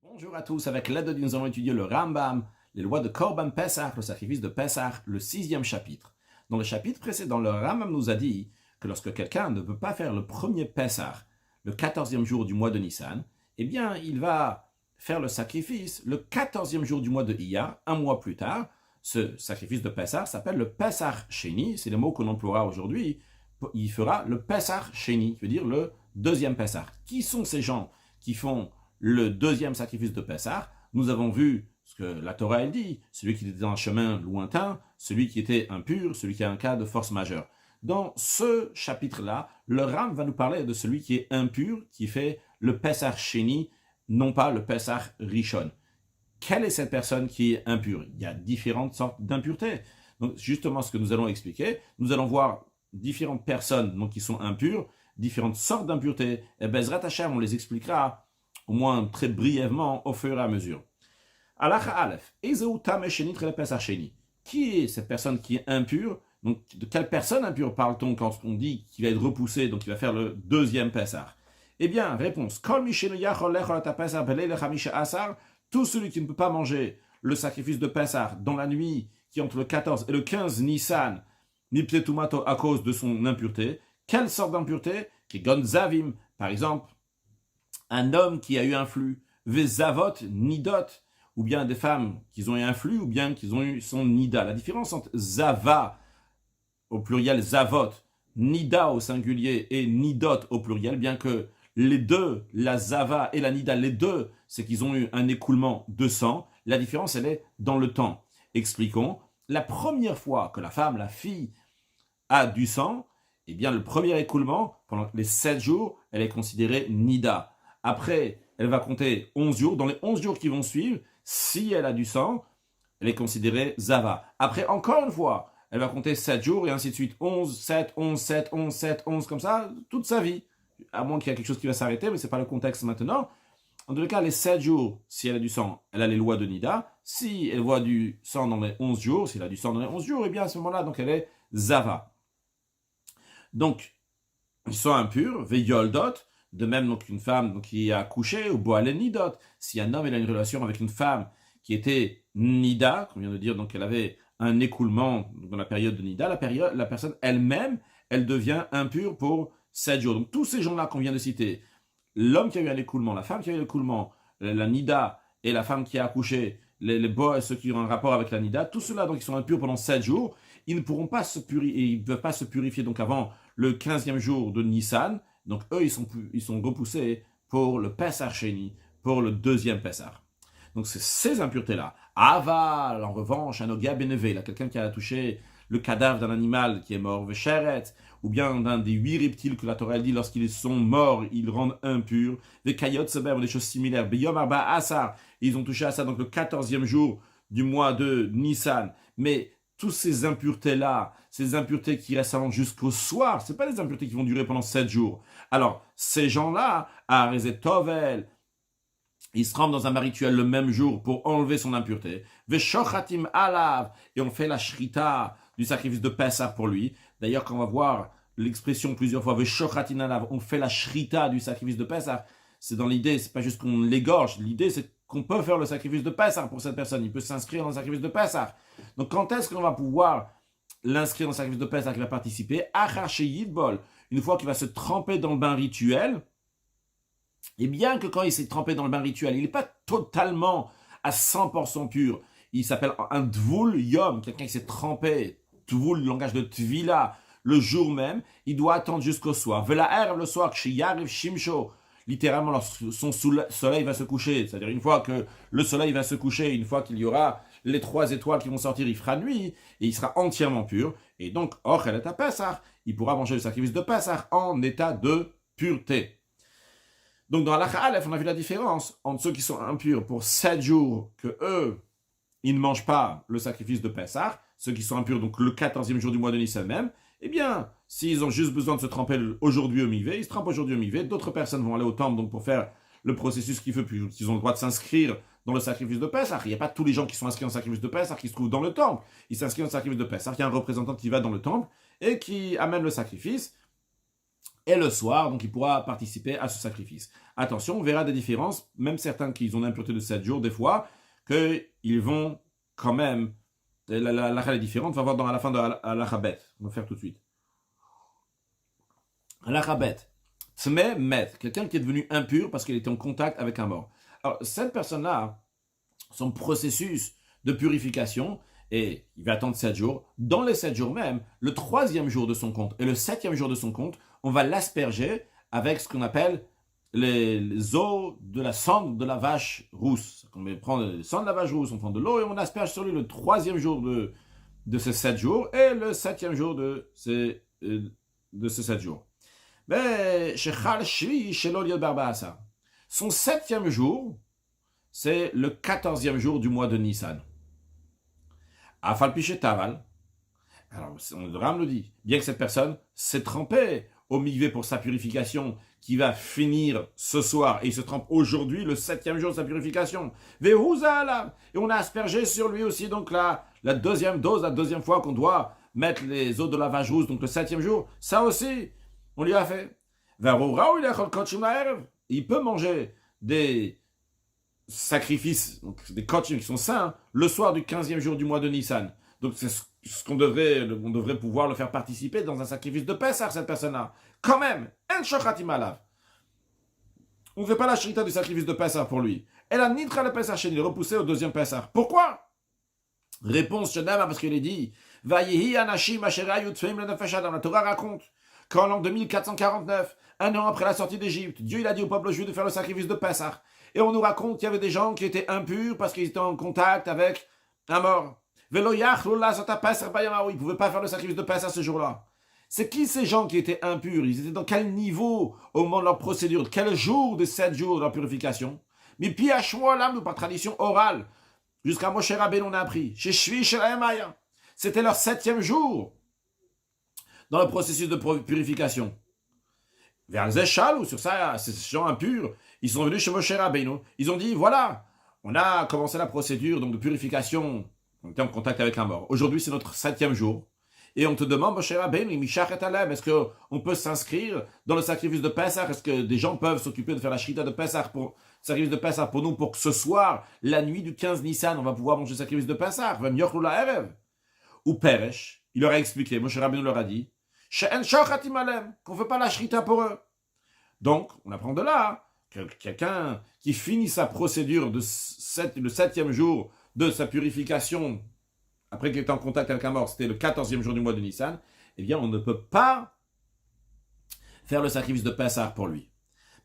Bonjour à tous, avec l'aide de nous allons étudier le Rambam, les lois de Korban Pessah, le sacrifice de Pessah, le 6e chapitre. Dans le chapitre précédent, le Rambam nous a dit que lorsque quelqu'un ne peut pas faire le premier Pessah, le 14e jour du mois de Nissan, eh bien il va faire le sacrifice le 14e jour du mois de Iyar, un mois plus tard. Ce sacrifice de Pessah s'appelle le Pessah Sheni, c'est le mot qu'on emploiera aujourd'hui. Il fera le Pessah Sheni, qui veut dire le deuxième Pessah. Qui sont ces gens qui font le deuxième sacrifice de Pessah? Nous avons vu ce que la Torah elle dit, celui qui était dans un chemin lointain, celui qui était impur, celui qui a un cas de force majeure. Dans ce chapitre-là, le Ram va nous parler de celui qui est impur, qui fait le Pessah Sheni, non pas le Pessah Rishon. Quelle est cette personne qui est impure? Il y a différentes sortes d'impuretés. Donc, justement, ce que nous allons expliquer, nous allons voir différentes personnes donc, qui sont impures, différentes sortes d'impuretés. Et Bezrat Hashem, on les expliquera au moins très brièvement au fur et à mesure. Alacha Aleph, qui est cette personne qui est impure? Donc, de quelle personne impure parle-t-on quand on dit qu'il va être repoussé, donc il va faire le deuxième Pessah? Eh bien, réponse, tout celui qui ne peut pas manger le sacrifice de Pessah dans la nuit qui est entre le 14 et le 15 Nissan, Niptetumato à cause de son impureté. Quelle sorte d'impureté? Qui gonzavim, par exemple, un homme qui a eu un flux, Vezavot, Nidot, ou bien des femmes qui ont eu un flux, ou bien qui ont eu son Nida. La différence entre Zava, au pluriel Zavot, Nida au singulier et Nidot au pluriel, bien que les deux, la Zava et la Nida, les deux, c'est qu'ils ont eu un écoulement de sang. La différence, elle est dans le temps. Expliquons. La première fois que la femme, la fille, a du sang, eh bien, le premier écoulement, pendant les 7 jours, elle est considérée Nida. Après, elle va compter 11 jours. Dans les 11 jours qui vont suivre, si elle a du sang, elle est considérée Zava. Après, encore une fois, elle va compter 7 jours et ainsi de suite. 11, 7, 11, 7, 11, 7, 11, comme ça, toute sa vie. À moins qu'il y ait quelque chose qui va s'arrêter, mais ce n'est pas le contexte maintenant. En tous les cas, les 7 jours, si elle a du sang, elle a les lois de Nida. Si elle voit du sang dans les 11 jours, si elle a du sang dans les 11 jours, eh bien à ce moment-là, donc elle est Zava. Donc, ils sont impurs, Veyoldot, de même donc une femme donc, qui a accouché, ou Boale Nidot. Si un homme il a une relation avec une femme qui était Nida, comme vient de dire, donc elle avait un écoulement dans la période de Nida, la personne elle-même, elle devient impure pour 7 jours. Donc tous ces gens-là qu'on vient de citer, l'homme qui a eu un écoulement, la femme qui a eu un écoulement, la Nida et la femme qui a accouché, les bois, ceux qui ont un rapport avec la Nida, tous ceux-là donc ils sont impurs pendant 7 jours, ils ne pourront pas se purifier, ils ne peuvent pas se purifier donc avant le 15e jour de Nissan. Donc eux, ils sont repoussés pour le Pessah Sheni, pour le deuxième Pessah. Donc c'est ces impuretés-là. Aval, en revanche, un Ogia Benevé, là, quelqu'un qui a touché le cadavre d'un animal qui est mort, Vesheret, ou bien d'un des 8 reptiles que la Torah dit, lorsqu'ils sont morts, ils rendent impurs, des Kayot Seber, ou des choses similaires, Beyom Arba Asar, ils ont touché à ça donc le 14e jour du mois de Nissan. Mais toutes ces impuretés-là, ces impuretés qui restent jusqu'au soir, ce n'est pas des impuretés qui vont durer pendant 7 jours. Alors, ces gens-là, à Rezet Tovel, ils se rendent dans un rituel le même jour pour enlever son impureté. Veshochatim alav, et on fait la shrita du sacrifice de Pessah pour lui. D'ailleurs, quand on va voir l'expression plusieurs fois, Veshochatim alav, on fait la shrita du sacrifice de Pessah, c'est dans l'idée, c'est pas juste qu'on l'égorge, l'idée c'est qu'on peut faire le sacrifice de Pessah pour cette personne, il peut s'inscrire dans le sacrifice de Pessah. Donc quand est-ce qu'on va pouvoir l'inscrire dans le sacrifice de Pessah qu'il va participer? Achaché Yidbol, une fois qu'il va se tremper dans le bain rituel. Et bien que quand il s'est trempé dans le bain rituel, il n'est pas totalement à 100% pur. Il s'appelle un Dvul Yom, quelqu'un qui s'est trempé, Dvul, le langage de Tvila, le jour même, il doit attendre jusqu'au soir. Vela le soir, Kshiyarev Shimsho, littéralement lorsque son soleil va se coucher, c'est-à-dire une fois que le soleil va se coucher, une fois qu'il y aura les 3 étoiles qui vont sortir, il fera nuit, et il sera entièrement pur. Et donc, Ochel et Pessah, il pourra manger le sacrifice de Pessah en état de pureté. Donc dans Alacha Aleph, on a vu la différence entre ceux qui sont impurs pour 7 jours, que eux, ils ne mangent pas le sacrifice de Pessah, ceux qui sont impurs donc le 14e jour du mois de Nissan même, eh bien, s'ils ont juste besoin de se tremper aujourd'hui au Mivé, ils se trempent aujourd'hui au Mivé, d'autres personnes vont aller au temple donc pour faire le processus qu'il faut, puis ils ont le droit de s'inscrire dans le sacrifice de Pessah. Il n'y a pas tous les gens qui sont inscrits dans le sacrifice de Pessah qui se trouvent dans le temple. Ils s'inscrivent dans le sacrifice de Pessah, il y a un représentant qui va dans le temple et qui amène le sacrifice. Et le soir, donc il pourra participer à ce sacrifice. Attention, on verra des différences, même certains qui ont une impureté de 7 jours, des fois, qu'ils vont quand même, la est différente, on va voir à la fin de l'Achabet. On va faire tout de suite. L'Achabet. Tme met, quelqu'un qui est devenu impur parce qu'il était en contact avec un mort. Alors, cette personne-là, son processus de purification, et il va attendre 7 jours. Dans les 7 jours même, le 3e jour de son compte et le 7e jour de son compte, on va l'asperger avec ce qu'on appelle les eaux de la cendre de la vache rousse. On prend le sang de la vache rousse, on prend de l'eau et on asperge sur lui le 3e jour de ces 7 jours et le 7e jour de ces 7 jours. Mais son 7e jour, c'est le 14e jour du mois de Nissan. Afalpiché Taval. Alors, le Ram nous dit, bien que cette personne s'est trempée au mikvé pour sa purification, qui va finir ce soir, et il se trempe aujourd'hui, le 7e jour de sa purification. Et on a aspergé sur lui aussi, donc la deuxième dose, la deuxième fois qu'on doit mettre les eaux de la vache rousse, donc le 7e jour, ça aussi, on lui a fait. Il peut manger des sacrifices, donc des kochim qui sont saints, le soir du 15e jour du mois de Nissan. Donc c'est ce qu'on devrait pouvoir le faire participer dans un sacrifice de Pessah, cette personne-là. Quand même, on ne fait pas la shrita du sacrifice de Pessah pour lui. Elle a nitra le Pessah chez lui, repoussé au 2e Pessah. Pourquoi? Réponse Shenama, parce qu'il est dit, Vayehi anashim asherayu tfeim le nefesh adam. La Torah raconte qu'en l'an 2449, un an après la sortie d'Égypte, Dieu il a dit au peuple juif de faire le sacrifice de Pessah. Et on nous raconte qu'il y avait des gens qui étaient impurs parce qu'ils étaient en contact avec un mort. Ils ne pouvaient pas faire le sacrifice de Pessah ce jour-là. C'est qui ces gens qui étaient impurs? Ils étaient dans quel niveau au moment de leur procédure? Quel jour des 7 jours de leur purification? Mais puis à Shmuel, par tradition orale, jusqu'à Moshe Rabbeinu on a appris. Chez Shvi Shelaemaya. C'était leur 7e jour dans le processus de purification. Vers Zéchal, ou sur ça, ces gens impurs, ils sont venus chez Moshe Rabbeinu. Ils ont dit, voilà, on a commencé la procédure donc, de purification, on était en contact avec un mort. Aujourd'hui, c'est notre 7e jour. Et on te demande, Moshe Rabbeinu, Mishach et Alem, est-ce qu'on peut s'inscrire dans le sacrifice de Pessah? Est-ce que des gens peuvent s'occuper de faire la shrita de Pessah pour sacrifice de Pessah pour nous, pour que ce soir, la nuit du 15 Nissan, on va pouvoir manger le sacrifice de Pessah? Ou Peresh, il leur a expliqué, Moshe Rabbeinu leur a dit, qu'on ne fait pas la shrita pour eux. Donc, on apprend de là que quelqu'un qui finit sa procédure le 7e jour de sa purification, après qu'il était en contact avec un mort, c'était le 14e jour du mois de Nissan, eh bien, on ne peut pas faire le sacrifice de Pessah pour lui.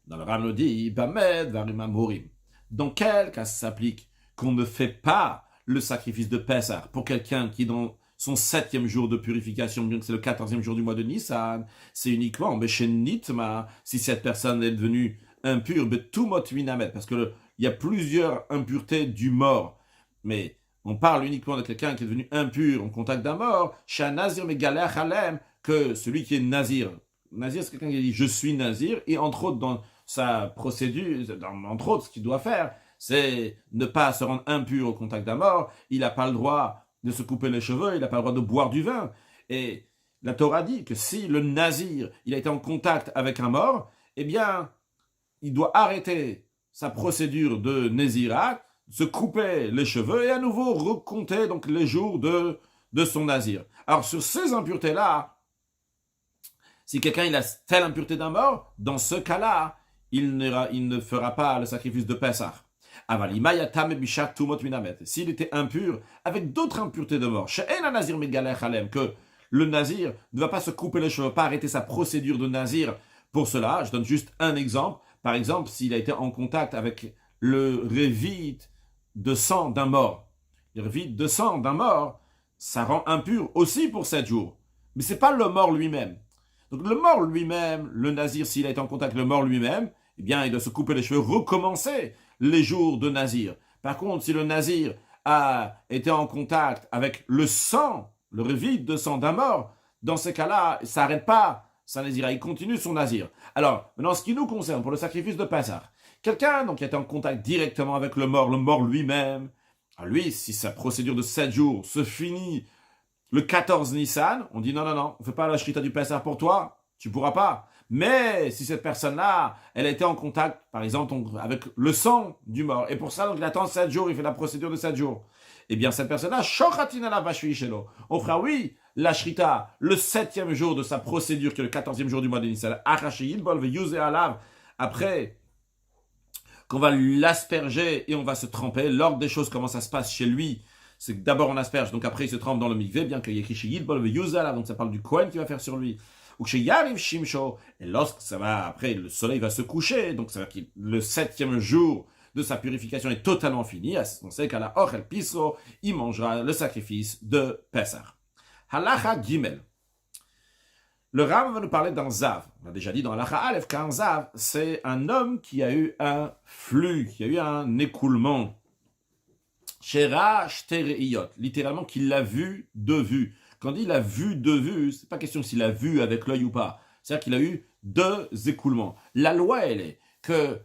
Dans le Ram nous dit, dans quel cas ça s'applique qu'on ne fait pas le sacrifice de Pessah pour quelqu'un qui, dans son 7e jour de purification, bien que c'est le 14e jour du mois de Nissan, c'est uniquement, mais chez Nitma, si cette personne est devenue impure, parce qu'il y a plusieurs impuretés du mort, mais on parle uniquement de quelqu'un qui est devenu impur en contact d'un mort, chez un nazir, mais galère halem, que celui qui est nazir. Nazir, c'est quelqu'un qui dit je suis nazir, et entre autres, dans sa procédure, entre autres, ce qu'il doit faire, c'est ne pas se rendre impur au contact d'un mort, il n'a pas le droit de se couper les cheveux, il n'a pas le droit de boire du vin. Et la Torah dit que si le nazir, il a été en contact avec un mort, eh bien, il doit arrêter sa procédure de nazirat, se couper les cheveux et à nouveau recompter donc les jours de son nazir. Alors sur ces impuretés-là, si quelqu'un il a telle impureté d'un mort, dans ce cas-là, il ne fera pas le sacrifice de Pessah. S'il était impur avec d'autres impuretés de mort, que le nazir ne va pas se couper les cheveux, pas arrêter sa procédure de nazir pour cela. Je donne juste un exemple. Par exemple, s'il a été en contact avec le révite de sang d'un mort. Le révite de sang d'un mort, ça rend impur aussi pour 7 jours. Mais c'est pas le mort lui-même. Donc le mort lui-même, le nazir, s'il a été en contact avec le mort lui-même, eh bien, il doit se couper les cheveux, recommencer les jours de nazir. Par contre, si le nazir a été en contact avec le sang, le révite de sang d'un mort, dans ces cas-là, ça n'arrête pas sa nazira, il continue son nazir. Alors, maintenant, ce qui nous concerne, pour le sacrifice de Pessah, quelqu'un donc, qui a été en contact directement avec le mort lui-même, lui, si sa procédure de 7 jours se finit le 14 Nissan, on dit non, on ne fait pas la shrita du Pessah pour toi, tu ne pourras pas. Mais si cette personne-là, elle était en contact, par exemple, avec le sang du mort, et pour ça, donc, il attend 7 jours, il fait la procédure de 7 jours, eh bien, cette personne-là, shochatina la vashvi shelo. On fera, oui, la shrita, le 7e jour de sa procédure, qui est le 14e jour du mois de Nissan, arachiyid bol ve yuse alav, après, qu'on va l'asperger et on va se tremper. L'ordre des choses, comment ça se passe chez lui, c'est que d'abord on asperge, donc après il se trempe dans le mikvé, bien qu'il y ait écrit chez Yidbol ve Yuzala, donc ça parle du Kohen qui va faire sur lui. Ou chez Yariv Shimsho, et lorsque ça va, après le soleil va se coucher, donc ça va que le 7e jour de sa purification est totalement fini, on sait qu'à la Ochel Pisro, il mangera le sacrifice de Pesach. Halacha Gimel. Le Ram va nous parler d'un Zav. On a déjà dit dans Halacha Aleph qu'un Zav, c'est un homme qui a eu un flux, qui a eu un écoulement. Shera Shtereyot, littéralement qu'il l'a vu de vue. Quand il a vu de vue, c'est pas question s'il a vu avec l'œil ou pas. C'est-à-dire qu'il a eu 2 écoulements. La loi, elle est que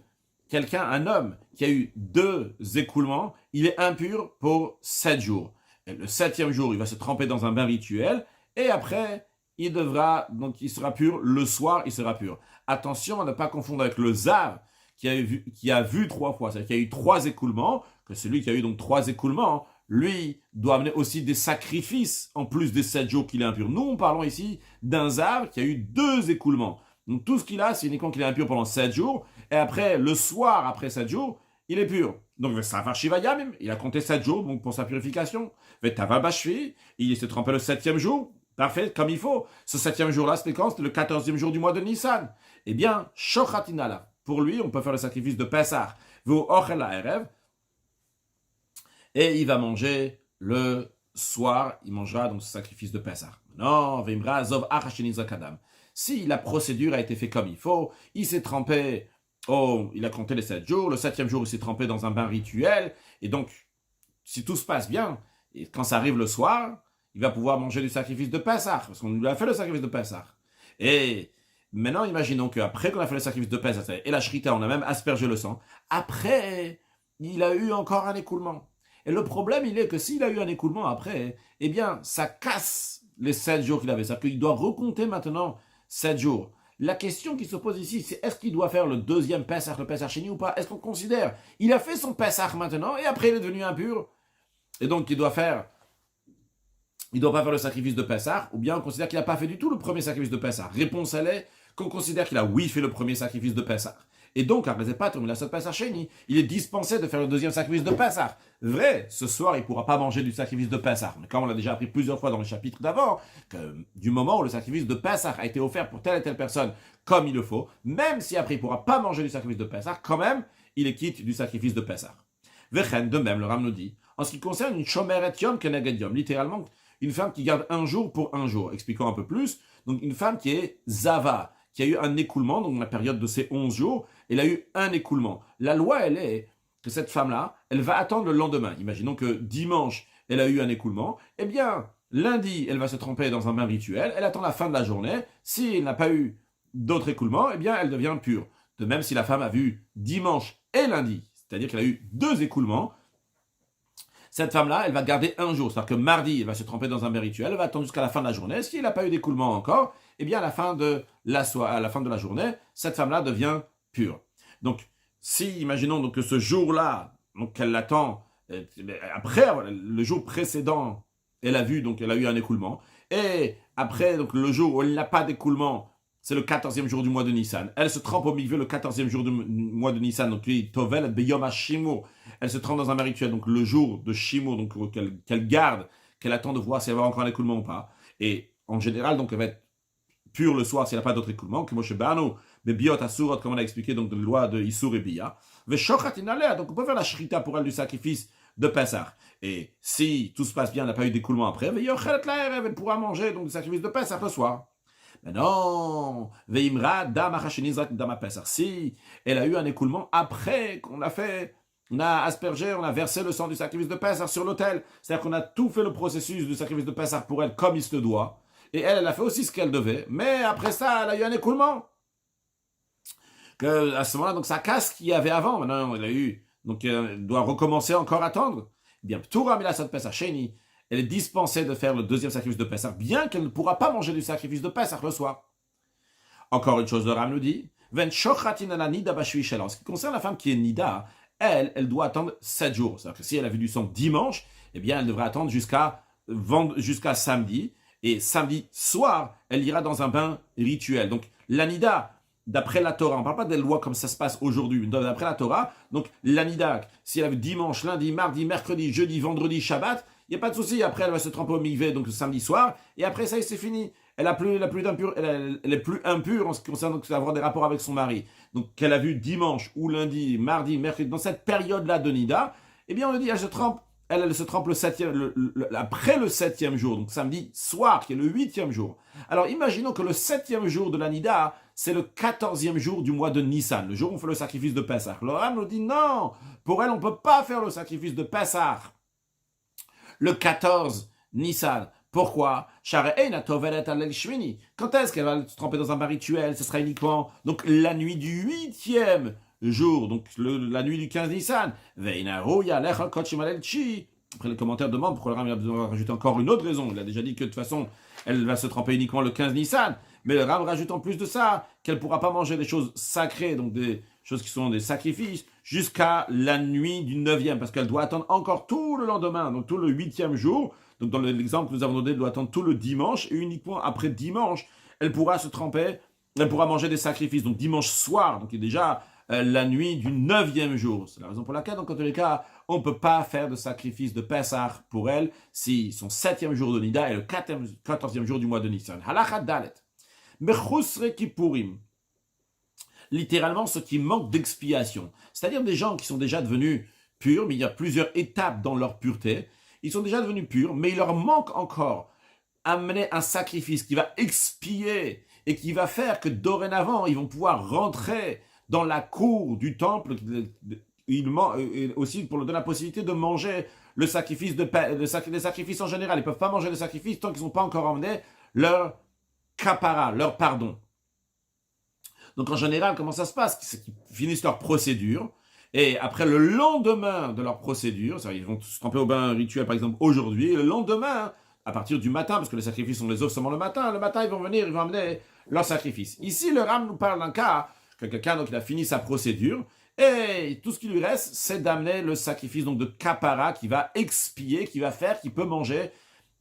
quelqu'un, un homme qui a eu 2 écoulements, il est impur pour 7 jours. Et le 7e jour, il va se tremper dans un bain rituel, et après, il sera pur, le soir, il sera pur. Attention à ne pas confondre avec le Zav, qui a vu 3 fois, c'est-à-dire qu'il y a eu 3 écoulements, que celui qui a eu donc 3 écoulements, lui, doit amener aussi des sacrifices, en plus des 7 jours qu'il est impur. Nous, parlons ici d'un Zav qui a eu 2 écoulements. Donc tout ce qu'il a, c'est uniquement qu'il est impur pendant 7 jours, et après, le soir, après 7 jours, il est pur. Donc, il a compté 7 jours donc pour sa purification. Il s'est trempé le 7e jour. Parfait, comme il faut. Ce 7e jour-là, c'était quand? C'était le 14e jour du mois de Nissan. Eh bien, shochatinala. Pour lui, on peut faire le sacrifice de Pessah. Et il va manger le soir. Il mangera donc ce sacrifice de Pessah. Non, Vimra Zov Achashinizakadam. Si la procédure a été faite comme il faut, il s'est trempé. Oh, il a compté les 7 jours. Le 7e jour, il s'est trempé dans un bain rituel. Et donc, si tout se passe bien, et quand ça arrive le soir, il va pouvoir manger du sacrifice de Pessah, parce qu'on lui a fait le sacrifice de Pessah. Et maintenant, imaginons qu'après qu'on a fait le sacrifice de Pessah, et la shrita, on a même aspergé le sang, après, il a eu encore un écoulement. Et le problème, il est que s'il a eu un écoulement après, eh bien, ça casse les 7 jours qu'il avait. C'est-à-dire qu'il doit recompter maintenant 7 jours. La question qui se pose ici, c'est est-ce qu'il doit faire le 2e Pessah, le Pessah Sheni ou pas? Est-ce qu'on considère, il a fait son Pessah maintenant, et après il est devenu impur, et donc il doit pas faire le sacrifice de Pessah, ou bien on considère qu'il n'a pas fait du tout le premier sacrifice de Pessah. Réponse, elle est qu'on considère qu'il a, oui, fait le premier sacrifice de Pessah. Et donc, après pas terminé la Pessah Sheni, il est dispensé de faire le 2e sacrifice de Pessah. Vrai, ce soir, il ne pourra pas manger du sacrifice de Pessah. Mais comme on l'a déjà appris plusieurs fois dans le chapitre d'avant, que du moment où le sacrifice de Pessah a été offert pour telle et telle personne comme il le faut, même si après il ne pourra pas manger du sacrifice de Pessah, quand même, il est quitte du sacrifice de Pessah. Vechen, de même, le Ram nous dit, en ce qui concerne une Shomeret Yom Keneged Yom, littéralement, une femme qui garde un jour pour un jour. Expliquons un peu plus. Donc, une femme qui est Zava, qui a eu un écoulement, donc la période de ces 11 jours, elle a eu un écoulement. La loi, elle est que cette femme-là, elle va attendre le lendemain. Imaginons que dimanche, elle a eu un écoulement. Eh bien, lundi, elle va se tremper dans un bain rituel. Elle attend la fin de la journée. Si elle n'a pas eu d'autres écoulements, eh bien, elle devient pure. De même, si la femme a vu dimanche et lundi, c'est-à-dire qu'elle a eu 2 écoulements, cette femme-là, elle va garder un jour. C'est-à-dire que mardi, elle va se tremper dans un bain rituel, elle va attendre jusqu'à la fin de la journée. Si elle n'a pas eu d'écoulement encore, eh bien, à la fin de la journée, cette femme-là devient pure. Donc, si, imaginons donc, que ce jour-là, donc qu'elle l'attend, après, le jour précédent, elle a vu, donc elle a eu un écoulement, et après, donc le jour où elle n'a pas d'écoulement, c'est le 14e jour du mois de Nissan. Elle se trempe au mikvé le 14e jour du mois de Nissan, donc lui, Tovel, Beyom HaShimur. Elle se trempe dans un bain rituel, donc le jour de Shimur, donc qu'elle garde, qu'elle attend de voir si elle va encore un écoulement ou pas. Et en général, donc elle va être pure le soir s'il n'y a pas d'autre écoulement, que Moshe Banu, mais Biot Asurot, comme on a expliqué, donc de la loi de Isur et Bia. Donc on peut faire la shrita pour elle du sacrifice de Pessah. Et si tout se passe bien, elle n'a pas eu d'écoulement après, elle pourra manger donc le sacrifice de Pessah le soir. Mais non, Veimra Dama Hachenizrak Dama Pessah. Si elle a eu un écoulement après qu'on a fait, on a aspergé, on a versé le sang du sacrifice de Pessah sur l'autel. C'est-à-dire qu'on a tout fait le processus du sacrifice de Pessah pour elle comme il se doit. Et elle a fait aussi ce qu'elle devait. Mais après ça, elle a eu un écoulement. Que à ce moment-là, donc ça casse ce qu'il y avait avant. Maintenant, elle a eu, donc elle doit recommencer encore à attendre. Eh bien, Ptura Milasat Pessah Sheni. Elle est dispensée de faire le 2e sacrifice de Pessah, bien qu'elle ne pourra pas manger du sacrifice de Pessah le soir. Encore une chose, le Ram nous dit, en ce qui concerne la femme qui est nida, elle doit attendre 7 jours. C'est-à-dire que si elle a vu du sang dimanche, eh bien, elle devrait attendre jusqu'à samedi. Et samedi soir, elle ira dans un bain rituel. Donc, l'anida, d'après la Torah, on ne parle pas des lois comme ça se passe aujourd'hui, mais d'après la Torah, donc l'anida, si elle a vu dimanche, lundi, mardi, mercredi, jeudi, vendredi, Shabbat, il n'y a pas de souci. Après, elle va se tremper au mikvé, donc le samedi soir, et après ça, c'est fini. Elle est plus impure en ce qui concerne donc, avoir des rapports avec son mari. Donc, qu'elle a vu dimanche ou lundi, mardi, mercredi, dans cette période-là de nida, eh bien, on lui dit, elle se trempe après le 7e jour, donc samedi soir, qui est le 8e jour. Alors, imaginons que le 7e jour de la Nida, c'est le 14e jour du mois de Nissan, le jour où on fait le sacrifice de Pessah. Le Ram nous dit non, pour elle, on ne peut pas faire le sacrifice de Pessah le 14 Nissan. Pourquoi? Quand est-ce qu'elle va se tremper dans un bain rituel? Ce sera uniquement donc la nuit du 8e jour, donc la nuit du 15 Nissan. Après, le commentaire demande pourquoi le Ram a besoin de rajouter encore une autre raison. Il a déjà dit que de toute façon, elle va se tremper uniquement le 15 Nissan. Mais le Ram rajoute en plus de ça qu'elle ne pourra pas manger des choses sacrées, donc des choses qui sont des sacrifices, jusqu'à la nuit du 9e, parce qu'elle doit attendre encore tout le lendemain, donc tout le 8e jour. Donc dans l'exemple que nous avons donné, elle doit attendre tout le dimanche, et uniquement après dimanche, elle pourra se tremper, elle pourra manger des sacrifices. Donc dimanche soir, donc déjà la nuit du 9e jour. C'est la raison pour laquelle, donc en tous les cas, on ne peut pas faire de sacrifice de Pessah pour elle si son 7e jour de Nida est le 14e jour du mois de Nissan. Halakha Dalet. Mechusre Kippurim. Littéralement, ce qui manque d'expiation. C'est-à-dire des gens qui sont déjà devenus purs, mais il y a plusieurs étapes dans leur pureté. Ils sont déjà devenus purs, mais il leur manque encore amener un sacrifice qui va expier et qui va faire que dorénavant, ils vont pouvoir rentrer dans la cour du temple, aussi pour leur donner la possibilité de manger le sacrifice les sacrifices en général. Ils ne peuvent pas manger le sacrifice tant qu'ils n'ont pas encore emmené leur kapara, leur pardon. Donc en général, comment ça se passe? C'est qu'ils finissent leur procédure, et après le lendemain de leur procédure, c'est-à-dire ils vont se tremper au bain rituel par exemple aujourd'hui, et le lendemain, à partir du matin, parce que les sacrifices on les offre seulement le matin ils vont venir, ils vont amener leur sacrifice. Ici, le Ram nous parle d'un cas que quelqu'un donc il a fini sa procédure, et tout ce qui lui reste, c'est d'amener le sacrifice donc de kapara qui va expier, qui va faire qu'il peut manger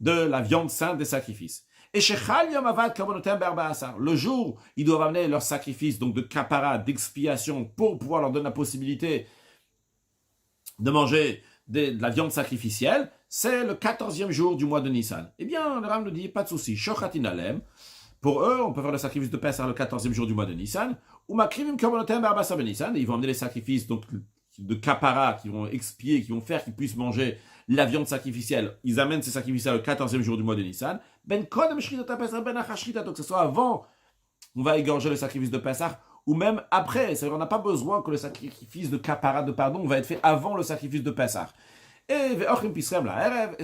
de la viande sainte des sacrifices. Et le jour, ils doivent amener leur sacrifice donc de kapara, d'expiation, pour pouvoir leur donner la possibilité de manger de la viande sacrificielle, c'est le 14e jour du mois de Nissan. Eh bien, le Ram nous dit, pas de souci, shochatin alem. Pour eux, on peut faire le sacrifice de Pessah le 14e jour du mois de Nissan, ou makrivim kabonotem barbasa ben Nissan, et ils vont amener les sacrifices donc de kapara qui vont expier, qui vont faire qu'ils puissent manger la viande sacrificielle. Ils amènent ces sacrifices le 14e jour du mois de Nissan. Ben kodem shritata Pessah ben achashrita, donc que ce soit avant, on va égorger le sacrifice de Pessah, ou même après. C'est-à-dire, on n'a pas besoin que le sacrifice de kapara, de pardon, va être fait avant le sacrifice de Pessah. Et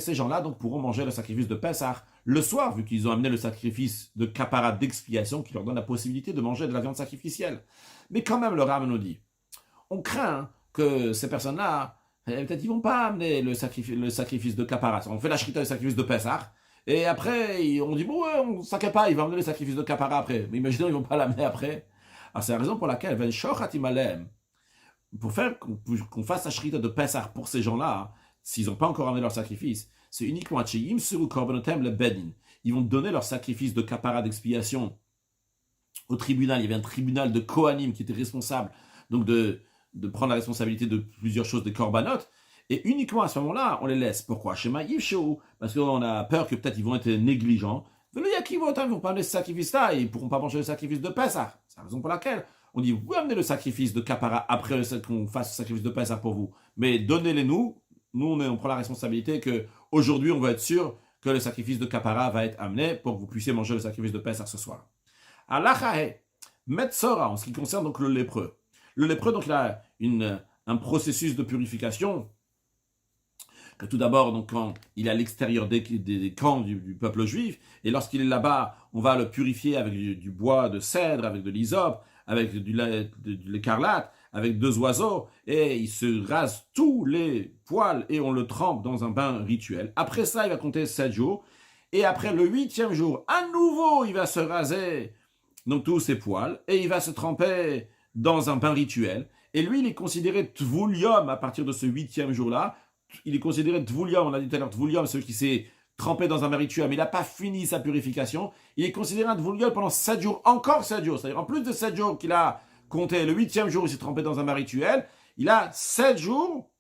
ces gens-là donc pourront manger le sacrifice de Pessah le soir, vu qu'ils ont amené le sacrifice de kapara d'expiation qui leur donne la possibilité de manger de la viande sacrificielle. Mais quand même, le Ram nous dit, on craint que ces personnes-là, peut-être ils vont pas amener le sacrifice de kapara. On fait la shrita du sacrifice de Pessah, et après, on dit, bon, ouais, on ne s'inquiète pas, il va amener le sacrifice de kapara après. Mais imaginons, ils vont pas l'amener après. Alors c'est la raison pour laquelle, pour faire qu'on fasse la shrita de Pessah pour ces gens-là, s'ils n'ont pas encore amené leur sacrifice, c'est uniquement à Tcheyim sur Korbonotem le Bedin. Ils vont donner leur sacrifice de kapara d'expiation au tribunal. Il y avait un tribunal de Kohanim qui était responsable donc de prendre la responsabilité de plusieurs choses des korbanot. Et uniquement à ce moment-là, on les laisse. Pourquoi? Shema Yivshou, parce qu'on a peur que peut-être ils vont être négligents. Ils ne vont pas amener ce sacrifice-là et ils ne pourront pas manger le sacrifice de Pessah. C'est la raison pour laquelle on dit, vous pouvez amener le sacrifice de kapara après qu'on fasse le sacrifice de Pessah pour vous. Mais donnez-les-nous. Nous, on prend la responsabilité qu'aujourd'hui, on va être sûr que le sacrifice de kapara va être amené pour que vous puissiez manger le sacrifice de Pessah ce soir. Alachahe, Metzora, en ce qui concerne donc le lépreux. Le lépreux, donc, il a un processus de purification. Que tout d'abord, donc, quand il est à l'extérieur des camps du peuple juif, et lorsqu'il est là-bas, on va le purifier avec du bois de cèdre, avec de l'hysope, avec de l'écarlate, avec 2 oiseaux, et il se rase tous les poils et on le trempe dans un bain rituel. Après ça, il va compter 7 jours, et après le 8e jour, à nouveau, il va se raser donc tous ses poils, et il va se tremper dans un bain rituel. Et lui, il est considéré Tvulium à partir de ce 8e jour-là. Il est considéré Tvulium, on a dit tout à l'heure, Tvulium, celui qui s'est trempé dans un bain rituel, mais il n'a pas fini sa purification. Il est considéré un Tvulium pendant 7 jours, encore 7 jours. C'est-à-dire en plus de 7 jours qu'il a compté, le 8e jour, il s'est trempé dans un bain rituel, il a 7 jours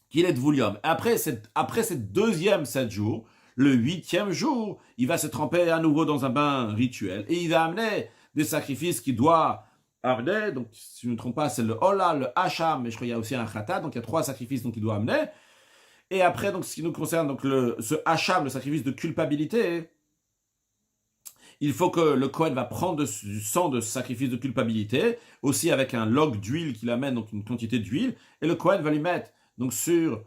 qu'il est Tvulium. Après ces deuxièmes 7 jours, le 8e jour, il va se tremper à nouveau dans un bain rituel et il va amener des sacrifices qu'il doit amener. Donc, si je ne me trompe pas, c'est le Ola, le Hacham, mais je crois qu'il y a aussi un Khatat. Donc, il y a 3 sacrifices qu'il doit amener. Et après, donc, ce qui nous concerne, donc, ce Hacham, le sacrifice de culpabilité, il faut que le Kohen va prendre du sang de sacrifice de culpabilité, aussi avec un log d'huile qu'il amène, donc une quantité d'huile, et le Kohen va lui mettre donc sur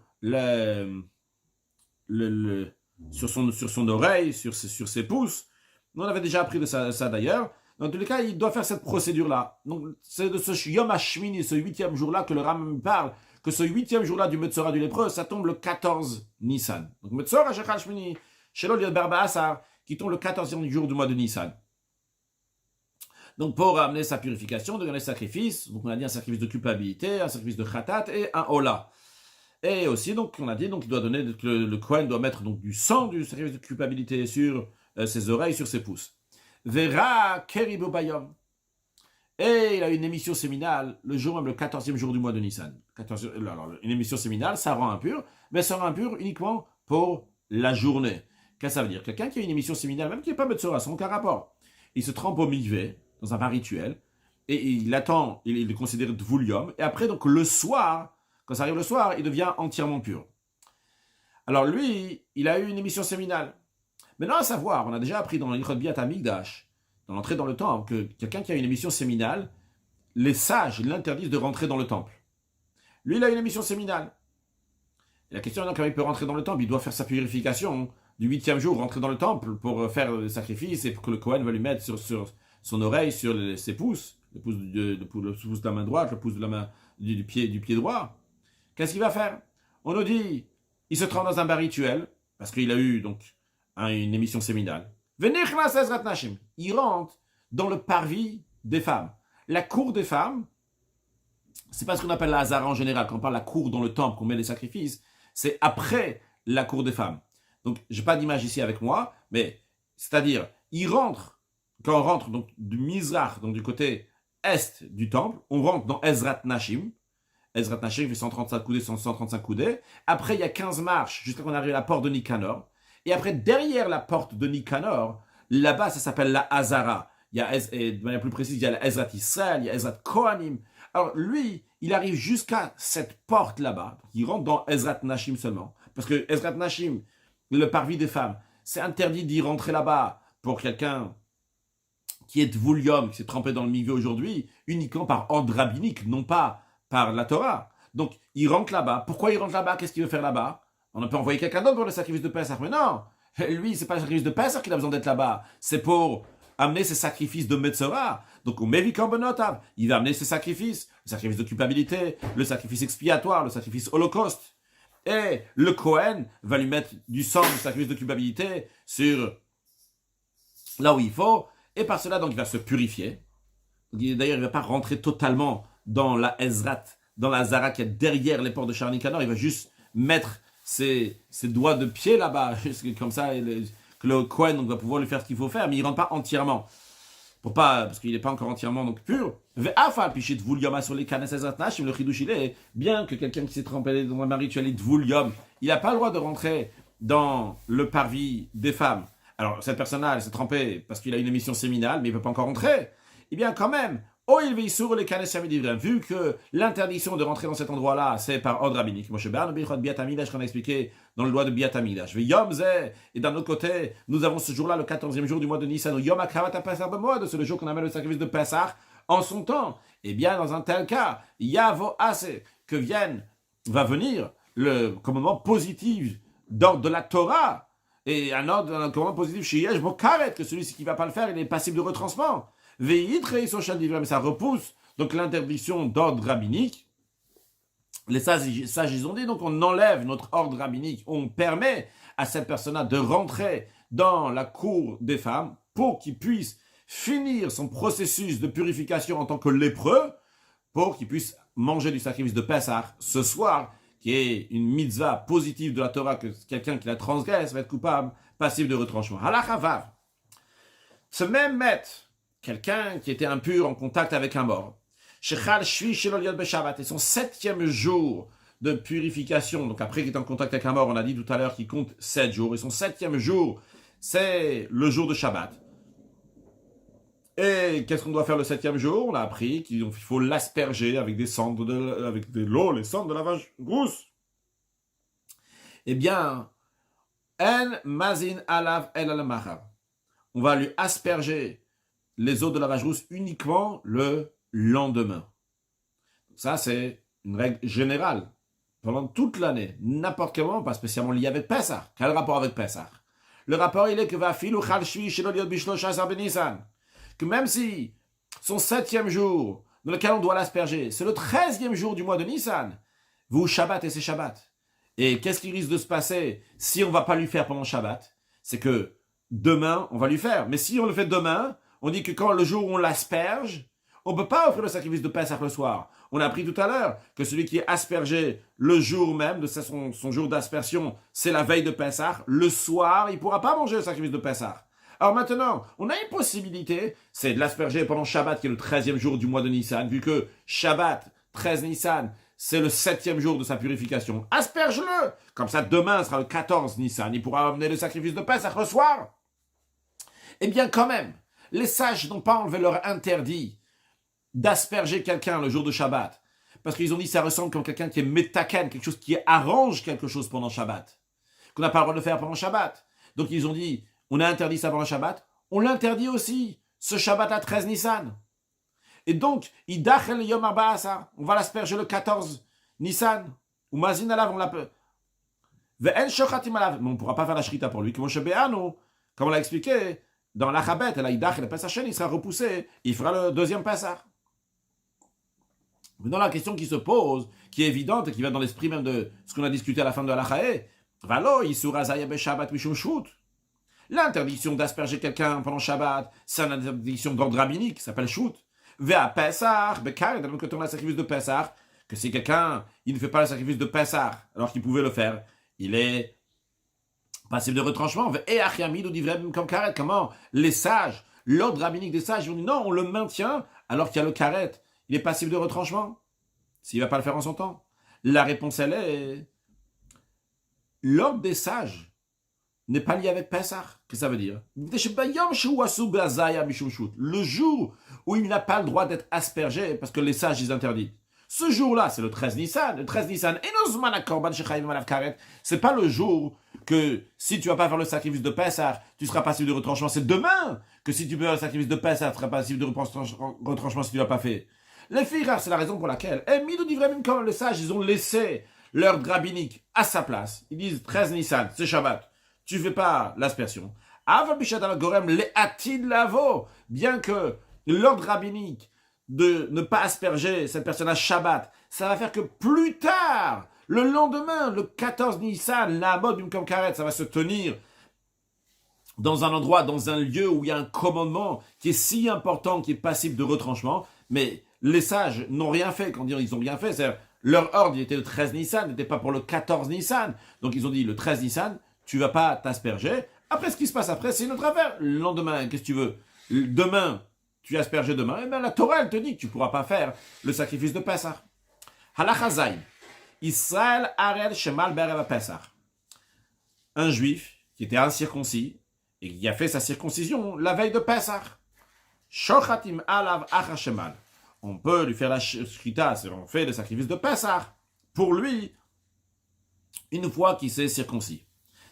sur son oreille, sur ses pouces. On avait déjà appris de ça d'ailleurs. Dans tous les cas, il doit faire cette procédure-là. Donc, c'est de ce Yom HaShmini, ce 8e jour-là, que le Rambam parle, que ce 8e jour-là du Metzora du lépreux, ça tombe le 14 Nissan. Donc, Metzora Shechal Shmini, Shelo Liot Barba Asar, qui tombe le 14e jour du mois de Nissan. Donc, pour amener sa purification, de donner sacrifice, donc on a dit un sacrifice de culpabilité, un sacrifice de Khatat et un Ola. Et aussi, donc, on a dit, donc, il doit donner, le Kohen doit mettre donc, du sang du sacrifice de culpabilité sur ses oreilles, sur ses pouces. Vera Keribo Bayom. Et il a une émission séminale le jour même, le 14e jour du mois de Nissan. Alors, une émission séminale, ça rend impur, mais ça rend impur uniquement pour la journée. Qu'est-ce que ça veut dire? Quelqu'un qui a une émission séminale, même qui n'est pas Metzora, ça n'a aucun rapport. Il se trempe au mikvé, dans un bain rituel, et il attend, il est considéré Dvulium, et après, donc, le soir, quand ça arrive le soir, il devient entièrement pur. Alors lui, il a eu une émission séminale. Maintenant, à savoir, on a déjà appris dans l'Ilchot Biat Hamikdash, dans l'entrée dans le temple, que quelqu'un qui a une émission séminale, les sages l'interdisent de rentrer dans le temple. Lui, il a une émission séminale. Et la question est donc, comment il peut rentrer dans le temple? Il doit faire sa purification du 8e jour, rentrer dans le temple pour faire le sacrifice et pour que le Kohen va lui mettre sur son oreille, sur ses pouces, le pouce de la main droite, le pouce de la main, du pied droit. Qu'est-ce qu'il va faire? On nous dit, il se trempe dans un bain rituel, parce qu'il a eu donc une émission séminale. Il rentre dans le parvis des femmes. La cour des femmes, c'est pas ce qu'on appelle la Hazara en général. Quand on parle de la cour dans le temple, qu'on met les sacrifices, c'est après la cour des femmes. Donc, j'ai pas d'image ici avec moi, mais c'est-à-dire, quand on rentre donc, du Mizrach, donc du côté est du temple, on rentre dans Ezrat Nashim. Ezrat Nashim fait 135 coudées. Après, il y a 15 marches jusqu'à qu'on arrive à la porte de Nicanor. Et après, derrière la porte de Nicanor, là-bas, ça s'appelle la Hazara. Et de manière plus précise, il y a la Ezrat Israël, il y a Ezrat Kohanim. Alors, lui, il arrive jusqu'à cette porte là-bas. Il rentre dans Ezrat Nashim seulement. Parce que Ezrat Nashim, le parvis des femmes, c'est interdit d'y rentrer là-bas pour quelqu'un qui est Dvulium, qui s'est trempé dans le mikvé aujourd'hui, uniquement par ordre rabbinique, non pas par la Torah. Donc, il rentre là-bas. Pourquoi il rentre là-bas? Qu'est-ce qu'il veut faire là-bas? On peut envoyer quelqu'un d'autre pour le sacrifice de Pessah. Mais non, lui, c'est pas le sacrifice de Pessah qu'il a besoin d'être là-bas. C'est pour amener ses sacrifices de Metzora. Donc, au Mevi Korbonotav, il va amener ses sacrifices. Le sacrifice de culpabilité, le sacrifice expiatoire, le sacrifice holocauste. Et le Kohen va lui mettre du sang du sacrifice de culpabilité sur là où il faut. Et par cela, donc, il va se purifier. D'ailleurs, il ne va pas rentrer totalement dans la Ezrat, dans la Zara qui est derrière les portes de Sha'ar Nicanor. Il va juste mettre ses doigts de pied là-bas, comme ça, que le Kohen va pouvoir lui faire ce qu'il faut faire, mais il ne rentre pas entièrement. Parce qu'il n'est pas encore entièrement donc pur. Sur les canes le chidouch, il est bien que quelqu'un qui s'est trempé dans un rituel Dvulium, il n'a pas le droit de rentrer dans le parvis des femmes. Alors, cette personne-là, elle s'est trempée parce qu'il a une émission séminale, mais il ne peut pas encore rentrer. Eh bien, quand même, il veille sur les canes vu que l'interdiction de rentrer dans cet endroit-là, c'est par ordre rabbinique. Moshe Ben, Biat Hamidash, qu'on a expliqué dans le loi de Biat Hamidash. Et d'un autre côté, nous avons ce jour-là, le 14e jour du mois de Nissan, Yom HaKavat HaPesach B'Moed, c'est le jour qu'on appelle le sacrifice de Pessah en son temps. Eh bien, dans un tel cas, Yavo Ase, va venir le commandement positif d'ordre de la Torah, et un commandement positif chez Yesh Bokaret, que celui qui ne va pas le faire, il est passible de retranchement. Mais ça repousse donc l'interdiction d'ordre rabbinique. Les sages, ils ont dit, donc on enlève notre ordre rabbinique, on permet à cette personne-là de rentrer dans la cour des femmes pour qu'il puisse finir son processus de purification en tant que lépreux pour qu'il puisse manger du sacrifice de Pessah ce soir, qui est une mitzvah positive de la Torah, que quelqu'un qui la transgresse va être coupable, passible de retranchement. Halakha Vav. Ce même maître, quelqu'un qui était impur en contact avec un mort, Shechal Shvi Shelo Liot Beshabbat, et son 7e jour de purification, donc après qu'il est en contact avec un mort, on a dit tout à l'heure qu'il compte 7 jours, et son 7e jour, c'est le jour de Shabbat. Et qu'est-ce qu'on doit faire le 7e jour? On a appris qu'il faut l'asperger avec des cendres, avec de l'eau, les cendres de lavage rousse. Eh bien, En Mazin Alav El Al-Mahar. On va lui asperger les eaux de lavage rousse uniquement le lendemain. Ça, c'est une règle générale. Pendant toute l'année, n'importe quel moment, pas spécialement lié avec Pessah. Quel rapport avec Pessah? Le rapport, il est que va filu chal shvi shelo liot bishlosh asar benisan. Que même si son 7e jour, dans lequel on doit l'asperger, c'est le 13e jour du mois de Nissan, vous Shabbat et c'est Shabbat. Et qu'est-ce qui risque de se passer si on ne va pas lui faire pendant Shabbat? C'est que demain, on va lui faire. Mais si on le fait demain, on dit que quand le jour où on l'asperge, on ne peut pas offrir le sacrifice de Pessah le soir. On a appris tout à l'heure que celui qui est aspergé le jour même de son jour d'aspersion, c'est la veille de Pessah. Le soir, il ne pourra pas manger le sacrifice de Pessah. Alors maintenant, on a une possibilité, c'est de l'asperger pendant Shabbat, qui est le 13e jour du mois de Nissan, vu que Shabbat, 13 Nissan, c'est le 7e jour de sa purification. Asperge-le! Comme ça, demain sera le 14 Nissan, il pourra amener le sacrifice de Pessah le soir. Eh bien, quand même, les sages n'ont pas enlevé leur interdit d'asperger quelqu'un le jour de Shabbat, parce qu'ils ont dit que ça ressemble comme quelqu'un qui est métaken, quelque chose qui arrange quelque chose pendant Shabbat, qu'on n'a pas le droit de faire pendant Shabbat. Donc ils ont dit, on a interdit ça pendant Shabbat, on l'interdit aussi, ce Shabbat à 13 Nissan. Et donc, idachel yom arba'asa, on va l'asperger le 14 Nissan, ou mazin alav, on l'appelle. Ve'en shochatim alav, mais on ne pourra pas faire la shrita pour lui, comme on l'a expliqué, dans la Chabet, la idach, le Pesach, il sera repoussé, il fera le 2e Pesach. Maintenant, la question qui se pose, qui est évidente et qui va dans l'esprit même de ce qu'on a discuté à la fin de la Chaé, Valo, Yisura Zaya Beshabbat Mishum Shut. L'interdiction d'asperger quelqu'un pendant Shabbat, c'est une interdiction d'ordre rabbinique, qui s'appelle Shut. Vea Pesach, Bekar, d'un autre côté, on a le sacrifice de Pesach, que si quelqu'un, il ne fait pas le sacrifice de Pesach, alors qu'il pouvait le faire, il est passible de retranchement. Et Achiamid ou d'Ivrem comme Karet, comment les sages, l'ordre rabbinique des sages, ils ont dit non, on le maintient, alors qu'il y a le Karet. Il est passible de retranchement s'il ne va pas le faire en son temps. La réponse, elle est l'ordre des sages n'est pas lié avec Pessah. Qu'est-ce que ça veut dire? Le jour où il n'a pas le droit d'être aspergé, parce que les sages, ils interdisent. Ce jour-là, c'est le 13 Nissan. Le 13 Nissan, c'est pas le jour que si tu vas pas faire le sacrifice de Pessah, tu seras passible de retranchement. C'est demain que si tu peux faire le sacrifice de Pessah, tu seras passible de retranchement si tu l'as pas fait. Les filles, c'est la raison pour laquelle, quand les sages, ils ont laissé leur rabbinique à sa place. Ils disent 13 Nissan, c'est Shabbat. Tu fais pas l'aspersion. Bien que l'ordre rabbinique de ne pas asperger cette personne à Shabbat, ça va faire que plus tard, le lendemain, le 14 Nissan, la mode d'une Karet, ça va se tenir dans un endroit, dans un lieu où il y a un commandement qui est si important, qui est passible de retranchement, mais les sages n'ont rien fait. Quand ils n'ont rien fait, c'est-à-dire leur ordre il était le 13 Nissan, n'était pas pour le 14 Nissan. Donc ils ont dit le 13 Nissan, tu vas pas t'asperger. Après, ce qui se passe après, c'est une autre affaire. Le lendemain, qu'est-ce que tu veux? Demain, tu asperges demain. Eh bien, la Torah, elle te dit que tu ne pourras pas faire le sacrifice de Pessah. Halacha Zayin. Israël Arel Shemal Be'erev Pessah. Un juif qui était incirconcis et qui a fait sa circoncision la veille de Pessah. Shochatim alav acha shemal. On peut lui faire la shrita, on fait le sacrifice de Pessah pour lui une fois qu'il s'est circoncis.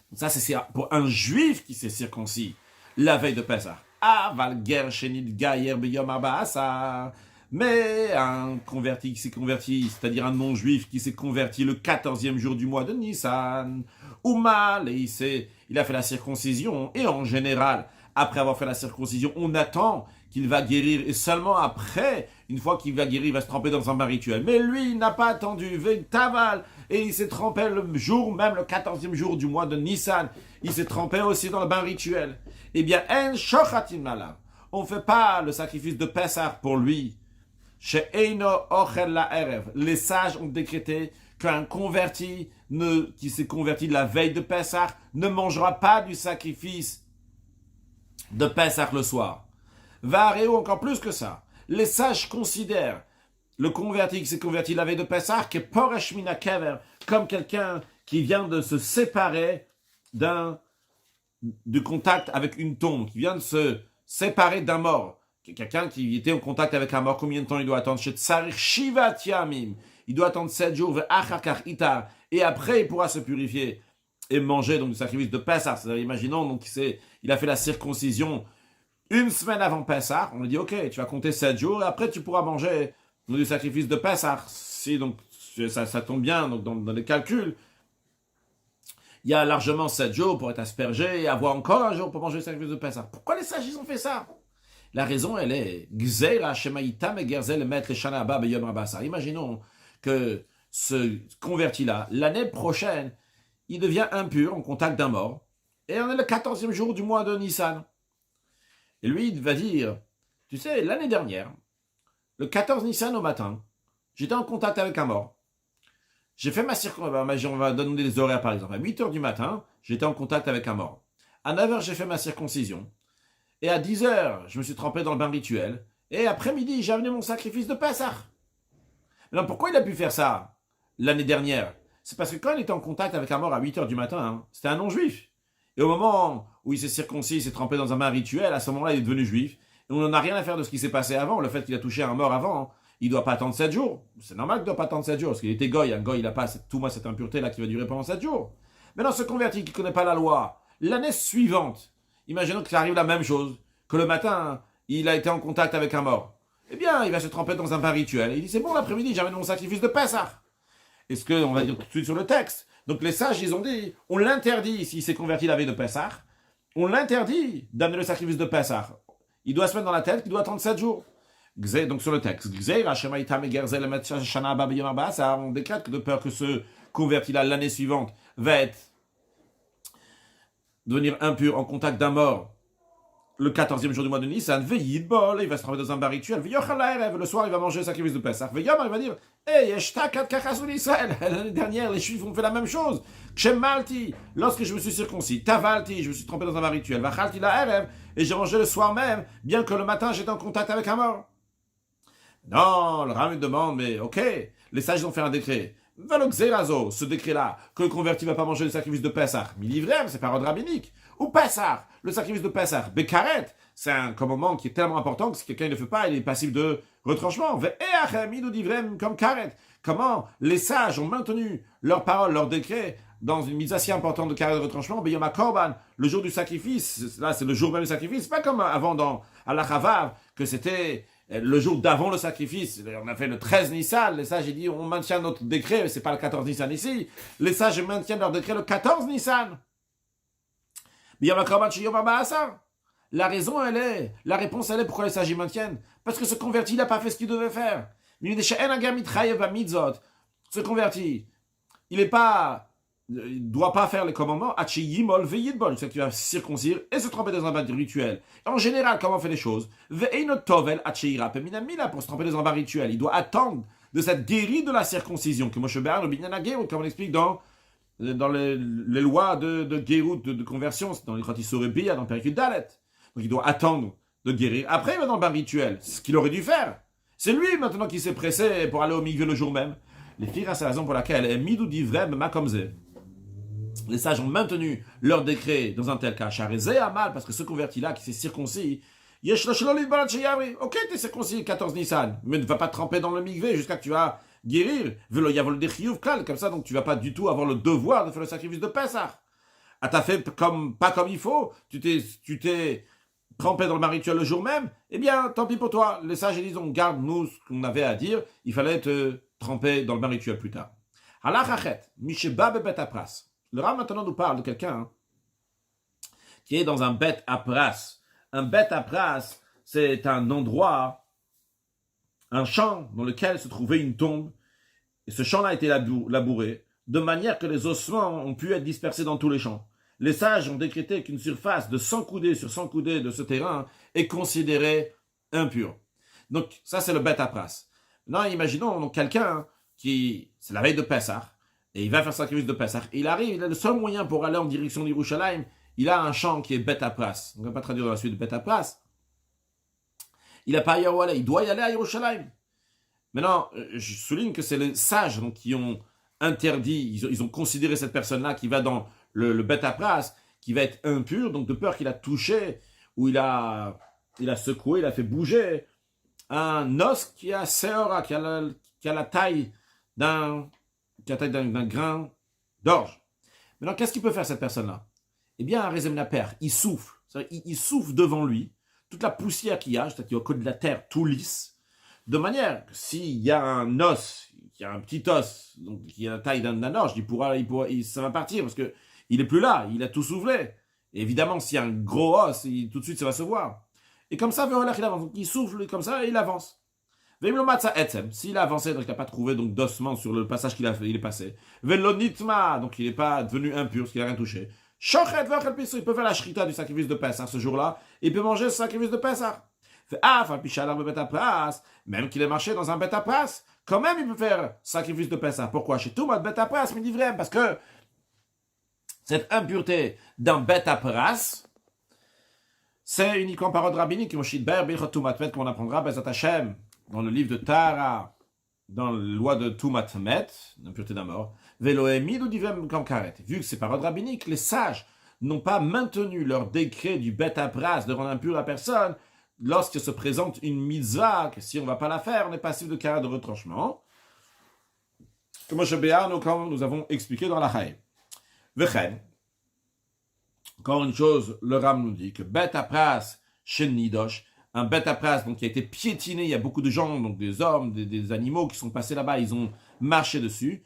Donc ça, c'est pour un juif qui s'est circoncis la veille de Pessah. Aval ger shenit gayer b'yom ha'ba'asar. Mais un converti qui s'est converti, c'est-à-dire un non-juif qui s'est converti le 14e jour du mois de Nissan, ou mal, et il a fait la circoncision, et en général, après avoir fait la circoncision, on attend qu'il va guérir, et seulement après, une fois qu'il va guérir, il va se tremper dans un bain rituel. Mais lui, il n'a pas attendu, Taval, et il s'est trempé le jour, même le 14e jour du mois de Nissan, il s'est trempé aussi dans le bain rituel. Eh bien, en shochatim alav. on ne fait pas le sacrifice de Pessah pour lui. Chez Eino Ochel la Erev, les sages ont décrété qu'un converti qui s'est converti la veille de Pessah ne mangera pas du sacrifice de Pessah le soir. Varéo encore plus que ça. Les sages considèrent le converti qui s'est converti la veille de Pessah que Poresh Mina Kever, comme quelqu'un qui vient de se séparer du contact avec une tombe, qui vient de se séparer d'un mort. Quelqu'un qui était en contact avec un mort, combien de temps il doit attendre? Il doit attendre 7 jours, et après il pourra se purifier et manger donc du sacrifice de Pessah. Imaginons, donc il a fait la circoncision une semaine avant Pessah. On lui dit, ok, tu vas compter 7 jours, et après tu pourras manger donc, du sacrifice de Pessah. Si donc ça tombe bien donc, dans les calculs, il y a largement 7 jours pour être aspergé et avoir encore un jour pour manger le sacrifice de Pessah. Pourquoi les sages ils ont fait ça? La raison, elle est imaginons que ce converti-là, l'année prochaine, il devient impur en contact d'un mort, et on est le 14e jour du mois de Nissan. Et lui, il va dire, tu sais, l'année dernière, le 14 Nissan au matin, j'étais en contact avec un mort. J'ai fait ma circoncision, on va donner des horaires par exemple. À 8h du matin, j'étais en contact avec un mort. À 9h, j'ai fait ma circoncision. Et à 10h, je me suis trempé dans le bain rituel. Et après-midi, j'ai amené mon sacrifice de Pessah. Alors pourquoi il a pu faire ça l'année dernière? C'est parce que quand il était en contact avec un mort à 8h du matin, c'était un non-juif. Et au moment où il s'est circoncis, il s'est trempé dans un bain rituel, à ce moment-là, il est devenu juif. Et on n'en a rien à faire de ce qui s'est passé avant. Le fait qu'il a touché un mort avant, il ne doit pas attendre 7 jours. C'est normal qu'il ne doit pas attendre 7 jours, parce qu'il était goy. Un goy, il n'a pas cette impureté-là qui va durer pendant 7 jours. Maintenant, ce converti qui ne connaît pas la loi, l'année suivante, imaginons que ça arrive la même chose, que le matin, il a été en contact avec un mort. Eh bien, il va se tremper dans un bain rituel. Et il dit, c'est bon, l'après-midi, j'amène mon sacrifice de Pessah. Est-ce qu'on va dire tout de suite sur le texte? Donc les sages, ils ont dit, on l'interdit, s'il s'est converti la veille de Pessah, on l'interdit d'amener le sacrifice de Pessah. Il doit se mettre dans la tête qu'il doit attendre 7 jours. Donc sur le texte, on décrète que de peur que ce converti-là, l'année suivante, va devenir impur en contact d'un mort le 14e jour du mois de Nissan, il va se tremper dans un bar rituel, le soir il va manger le sacrifice de Pessah, il va dire, hey, l'année dernière les Juifs ont fait la même chose, lorsque je me suis circoncis, Tavalti, je me suis trempé dans un bar rituel, et j'ai mangé le soir même, bien que le matin j'étais en contact avec un mort. Non, le Ram demande, mais ok, les sages ont fait un décret. Ce décret-là, que le converti ne va pas manger le sacrifice de Pessah, milivrem, c'est parole rabbinique. Ou Pessah, le sacrifice de Pessah, Bekaret, c'est un commandement qui est tellement important que si quelqu'un ne le fait pas, il est passible de retranchement. Comme Karet. Comment les sages ont maintenu leur parole, leur décret, dans une mise assez importante de carré de retranchement, Beyom Korban, le jour du sacrifice, là c'est le jour même du sacrifice, pas comme avant à la Chavav, que c'était le jour d'avant le sacrifice. On a fait le 13 Nissan, les sages ils disent on maintient notre décret, mais c'est pas le 14 Nissan ici. Les sages maintiennent leur décret le 14 Nissan. La raison, la réponse, elle est pourquoi les sages y maintiennent. Parce que ce converti, il n'a pas fait ce qu'il devait faire. Ce converti, il ne doit pas faire les commandements. Tu sais que tu vas circoncire et se tromper dans un bain rituel. En général, comment on fait les choses? Pour se tromper dans un bain rituel, il doit attendre de cette guérie de la circoncision, que Moshe Béar, comme on explique dans les lois de Gérout, de conversion, dans les Khotisore Bia, dans le Péricule Dalet. Donc il doit attendre de guérir. Après, il va dans le bain rituel. C'est ce qu'il aurait dû faire. C'est lui maintenant qui s'est pressé pour aller au mikvé le jour même. Les filles, c'est la raison pour laquelle Midou divrem makomze. Les sages ont maintenu leur décret dans un tel cas. Charézé à mal, parce que ce converti-là qui s'est circoncis, ok, t'es circoncis 14 Nissan, mais ne va pas te tremper dans le mikvé jusqu'à que tu vas guérir. Comme ça, donc tu vas pas du tout avoir le devoir de faire le sacrifice de Pessah. Ah, t'as fait pas comme il faut, tu t'es trempé dans le bain rituel le jour même, eh bien, tant pis pour toi. Les sages disent, on garde nous ce qu'on avait à dire, il fallait te tremper dans le bain rituel plus tard. Le Rav maintenant nous parle de quelqu'un qui est dans un beth apras. Un beth apras, c'est un endroit, un champ dans lequel se trouvait une tombe, et ce champ-là a été labouré, de manière que les ossements ont pu être dispersés dans tous les champs. les sages ont décrété qu'une surface de 100 coudées sur 100 coudées de ce terrain est considérée impure. Donc, ça, c'est le bête à pras. Maintenant, imaginons donc quelqu'un qui, c'est la veille de Pessah, et il va faire le sacrifice de Pessah. Il arrive, il a le seul moyen pour aller en direction d'Yerushalayim, il a un champ qui est bête à pras. On ne va pas traduire dans la suite de bête à pras. Il n'a pas ailleurs où aller, il doit y aller à Yerushalayim. Maintenant, je souligne que c'est les sages donc, qui ont interdit, ils ont considéré cette personne-là qui va dans le bête à pras, qui va être impur, donc de peur qu'il a touché, ou il a secoué, il a fait bouger un os qui a seora, qui a la taille d'un grain d'orge. Maintenant, qu'est-ce qu'il peut faire cette personne-là? Eh bien, un Rezem Naper, il souffle. Il souffle devant lui toute la poussière qu'il y a, c'est-à-dire qu'il y a au côté de la terre tout lisse, de manière que s'il y a un os, qu'il y a un petit os, donc qui a la taille d'un orge, ça va partir parce que il est plus là, il a tout soufflé. Et évidemment, s'il y a un gros os, tout de suite, ça va se voir. Et comme ça, il avance. Donc, il souffle comme ça et il avance. S'il a avancé, donc il n'a pas trouvé donc d'ossement sur le passage il est passé. Velonitma, donc il n'est pas devenu impur, parce qu'il n'a rien touché. Shochet, il peut faire la shrita du sacrifice de Pessah ce jour-là, et il peut manger ce sacrifice de Pessah. Même qu'il ait marché dans un bête à pras, quand même il peut faire sacrifice de Pessah. Pourquoi? Chez tout, bête à pras, mais dit vrai, parce que cette impureté d'un bête à pras, c'est uniquement par ordre rabbinique, qu'on apprendra Bezat Hashem dans le livre de Tara, dans la loi de Tumatmet, l'impureté d'un mort, Veloemid ou divem comme karet. Vu que c'est par ordre rabbinique, les sages n'ont pas maintenu leur décret du bête à pras de rendre impur la personne lorsque se présente une mitzvah, que si on ne va pas la faire, on est passif de karet de retranchement. Comme nous avons expliqué dans la Chaïm. Vechen. Encore une chose, le Ram nous dit que bête à pras chez Nidosh, un bête à pras donc qui a été piétiné, il y a beaucoup de gens, donc des hommes, des animaux qui sont passés là-bas, ils ont marché dessus.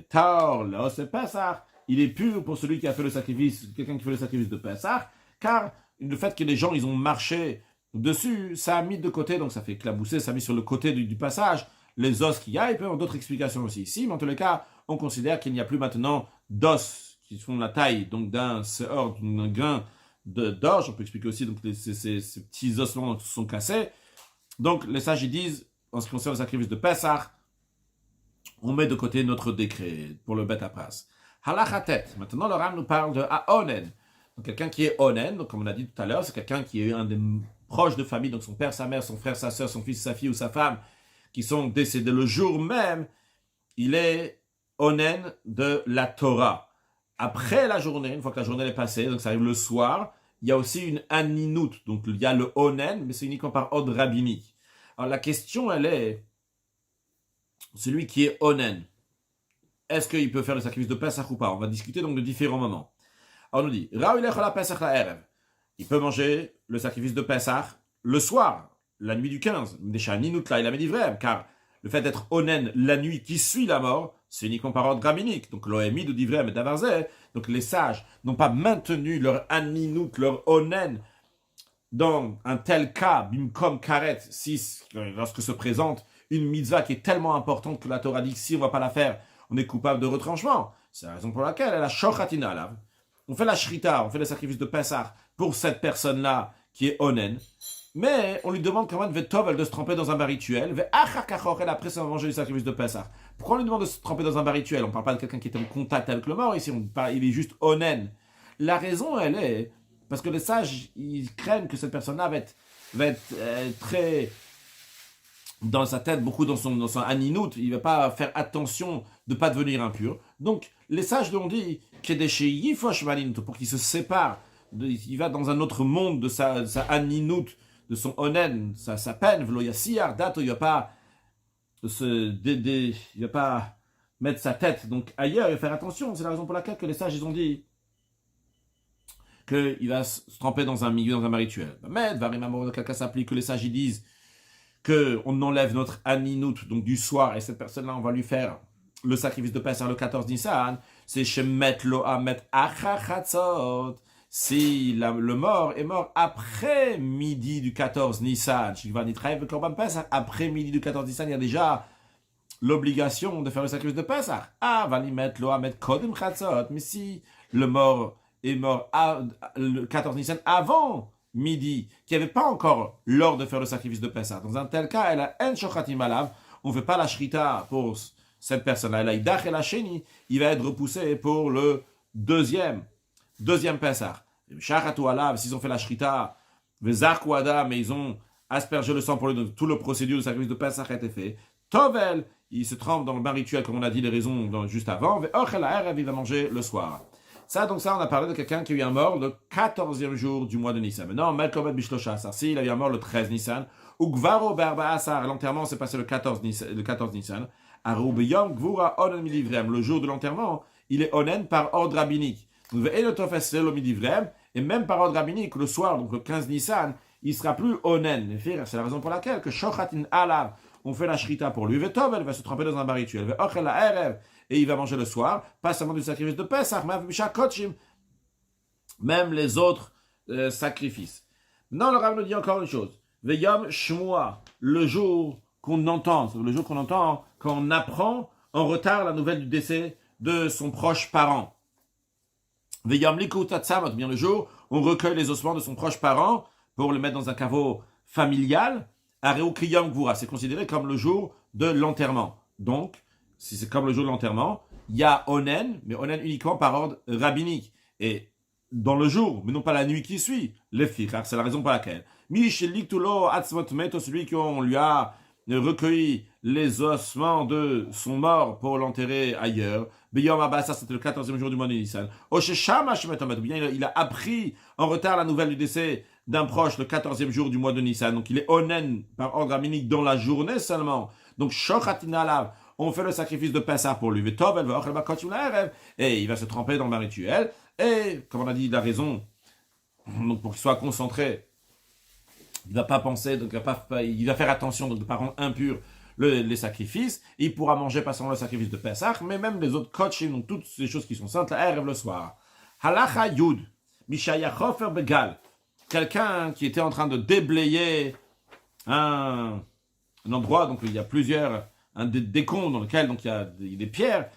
Tar, là, c'est Pessah. Il est pur pour celui qui a fait le sacrifice, quelqu'un qui fait le sacrifice de Pessah, car le fait que les gens, ils ont marché dessus, ça a mis de côté, donc ça fait éclabousser, ça a mis sur le côté du passage les os qu'il y a, et puis d'autres explications aussi ici, mais en tous les cas, on considère qu'il n'y a plus maintenant d'os qui font la taille donc d'un grain d'orge. On peut expliquer aussi donc ces petits ossements sont cassés. Donc les sages ils disent, en ce qui concerne le sacrifice de Pessah, on met de côté notre décret pour le bête à pras. Halachatet. Maintenant le Ram nous parle de Aonen. Donc quelqu'un qui est Onen, donc comme on a dit tout à l'heure, c'est quelqu'un qui est un des proches de famille, donc son père, sa mère, son frère, sa soeur, son fils, sa fille ou sa femme, qui sont décédés le jour même, il est Onen de la Torah. Après la journée, une fois que la journée est passée, donc ça arrive le soir, il y a aussi une aninout, donc il y a le onen, mais c'est uniquement par ordre rabbinique. Alors la question, elle est, celui qui est onen, est-ce qu'il peut faire le sacrifice de Pessah ou pas? On va discuter donc de différents moments. Alors on nous dit, il peut manger le sacrifice de Pessah le soir, la nuit du 15, déjà aninout là, il a mis vrai, car le fait d'être onen la nuit qui suit la mort, c'est uniquement par ordre rabbinique. Donc l'OMI de Divrem et d'Avarzeh, donc les sages n'ont pas maintenu leur aninout, leur onen, dans un tel cas, bimkom karet, lorsque se présente une mitzvah qui est tellement importante que la Torah dit que si on ne va pas la faire, on est coupable de retranchement. C'est la raison pour laquelle elle a shochatina alav. On fait la shrita, on fait le sacrifice de Pessah pour cette personne-là qui est onen. Mais on lui demande quand même de se tremper dans un bar rituel. Après, ça va manger le sacrifice de Pessah. Pourquoi on lui demande de se tremper dans un bar rituel? On ne parle pas de quelqu'un qui est en contact avec le mort ici, il est juste onen. La raison, elle est parce que les sages, ils craignent que cette personne-là va être très dans sa tête, beaucoup dans son aninout. Il ne va pas faire attention de ne pas devenir impur. Donc, les sages lui ont dit pour qu'il se sépare, il va dans un autre monde de sa aninout, de son onen, sa peine, il va pas mettre sa tête donc ailleurs, il va faire attention. C'est la raison pour laquelle que les sages ils ont dit qu'il va se tremper dans un milieu, dans un rituel. Mais dans quel cas s'applique que les sages ils disent qu'on enlève notre aninout donc du soir, et cette personne-là on va lui faire le sacrifice de Pessah le 14 Nissan, c'est shemet lo amet achachatzot. Si le mort est mort après midi du 14 Nissan, après midi du 14 Nissan, il y a déjà l'obligation de faire le sacrifice de Pessah. Mais si le mort est mort le 14 Nissan avant midi, qui n'avait pas encore l'heure de faire le sacrifice de Pessah. Dans un tel cas, elle a en shochatim alav, on ne fait pas la shrita pour cette personne-là. Elle a idach et la sheni, il va être repoussé pour le deuxième Pessah. Shachatu alav, s'ils ont fait la shrita, vezarku adam, mais ils ont aspergé le sang pour lui, donc tout le procédure du sacrifice de Pessah a été fait. Tovel, il se trempe dans le bain rituel, comme on a dit les raisons juste avant. Ve'ochel ha'erev, il va manger le soir. Ça, on a parlé de quelqu'un qui a eu un mort le 14e jour du mois de Nissan. Maintenant, Melkovet Bishlocha, s'il a eu un mort le 13 Nissan, ou Gvaro Berba Asar, l'enterrement s'est passé le 14 Nissan, Arubeyom Gvura Onen Midivrem, le jour de l'enterrement, il est Onen par ordre rabbinique. Et même par ordre rabbinique, le soir, donc le 15 Nissan, il sera plus Onen. C'est la raison pour laquelle que Shochatin Alav, on fait la shrita pour lui. Vetov, elle va se tremper dans un bar rituel. Ve'ochel ha'erev, et il va manger le soir, pas seulement du sacrifice de Pesach, même les autres sacrifices. Maintenant, le Rav nous dit encore une chose. Veyom Shmua, le jour qu'on entend, quand on apprend en retard la nouvelle du décès de son proche parent. Veyom Likutatzamot, bien le jour, on recueille les ossements de son proche parent pour le mettre dans un caveau familial. Areu Kriyom Gvura, c'est considéré comme le jour de l'enterrement. Donc, si c'est comme le jour de l'enterrement, il y a Onen, mais Onen uniquement par ordre rabbinique. Et dans le jour, mais non pas la nuit qui suit, le fichar, c'est la raison pour laquelle. Micheliktulo Atzmot Meto, celui qu'on lui a recueilli les ossements de son mort pour l'enterrer ailleurs. Beyom Abba, ça c'était le 14e jour du mois de Nissan. Osheshama Shemetomet, ou bien il a appris en retard la nouvelle du décès d'un proche le 14e jour du mois de Nissan. Donc il est Onen par ordre rabbinique dans la journée seulement. Donc Shochatin Alav, on fait le sacrifice de Pessah pour lui. Et il va se tremper dans le rituel. Et, comme on a dit, il a raison. Donc, pour qu'il soit concentré, il ne va pas penser, donc il va faire attention donc, de ne pas rendre impur les sacrifices. Il pourra manger pas seulement le sacrifice de Pessah, mais même les autres kochim, donc toutes ces choses qui sont saintes, la erev le soir. Halacha Yud, Mishaya Chofer Begal. Quelqu'un qui était en train de déblayer un endroit, donc il y a plusieurs. Un décombre dans lequel donc, il y a des pierres.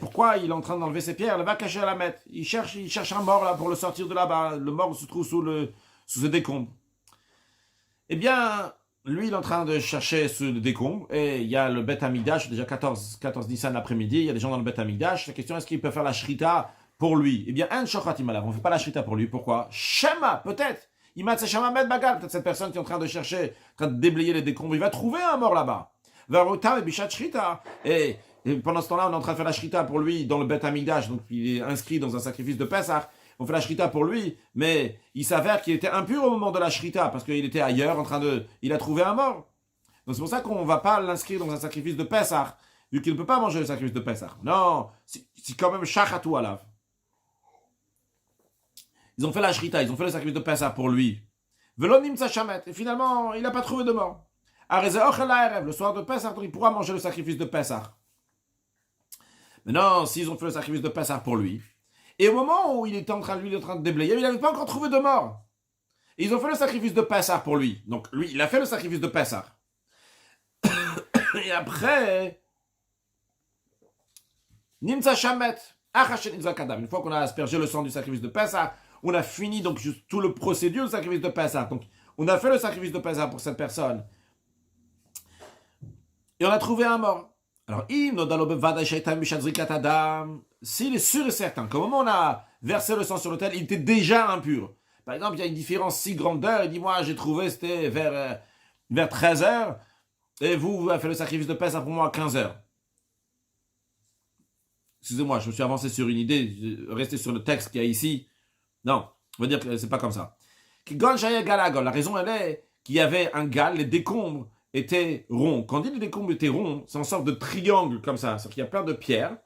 Pourquoi il est en train d'enlever ces pierres? Il va cacher à la mettre. Il cherche un mort là pour le sortir de là-bas. Le mort se trouve sous ce décombre. Eh bien, lui, il est en train de chercher ce décombre. Et il y a le Beth Amikdash, déjà 14 Nissan l'après-midi. Il y a des gens dans le Beth Amikdash. La question est-ce qu'il peut faire la shrita pour lui? Eh bien, un shochatim alav. On ne fait pas la shrita pour lui. Pourquoi? Shema, peut-être. Il m'a Shema Med Bagal. Peut-être cette personne qui est en train de chercher, en train de déblayer les décombres. Il va trouver un mort là-bas. Et pendant ce temps-là, on est en train de faire la shrita pour lui dans le Beth Amikdash, donc il est inscrit dans un sacrifice de Pessah. On fait la shrita pour lui, mais il s'avère qu'il était impur au moment de la shrita parce qu'il était ailleurs il a trouvé un mort. Donc c'est pour ça qu'on ne va pas l'inscrire dans un sacrifice de Pessah, vu qu'il ne peut pas manger le sacrifice de Pessah. Non, c'est quand même shachatu alav. Ils ont fait la shrita, ils ont fait le sacrifice de Pessah pour lui. Velonim sachamet, et finalement, il n'a pas trouvé de mort. Le soir de Pessah, il pourra manger le sacrifice de Pessah. Maintenant, s'ils ont fait le sacrifice de Pessah pour lui, et au moment où il était en train de déblayer, il n'avait pas encore trouvé de mort. Et ils ont fait le sacrifice de Pessah pour lui. Donc lui, il a fait le sacrifice de Pessah. Et après, Nimsa Shamet, une fois qu'on a aspergé le sang du sacrifice de Pessah, on a fini donc tout le procédure du sacrifice de Pessah. Donc on a fait le sacrifice de Pessah pour cette personne. Et on a trouvé un mort. Alors, s'il est sûr et certain qu'au moment où on a versé le sang sur l'autel, il était déjà impur. Par exemple, il y a une différence si grande d'heure, il dit, moi, j'ai trouvé, c'était vers 13h, et vous avez fait le sacrifice de Pessah pour moi à 15h. Excusez-moi, je me suis avancé sur une idée, rester sur le texte qu'il y a ici. Non, on va dire que c'est pas comme ça. La raison, elle est qu'il y avait un gal, les décombres, était rond. Quand on dit que les décombres étaient ronds, c'est en sorte de triangle comme ça. C'est-à-dire qu'il y a plein de pierres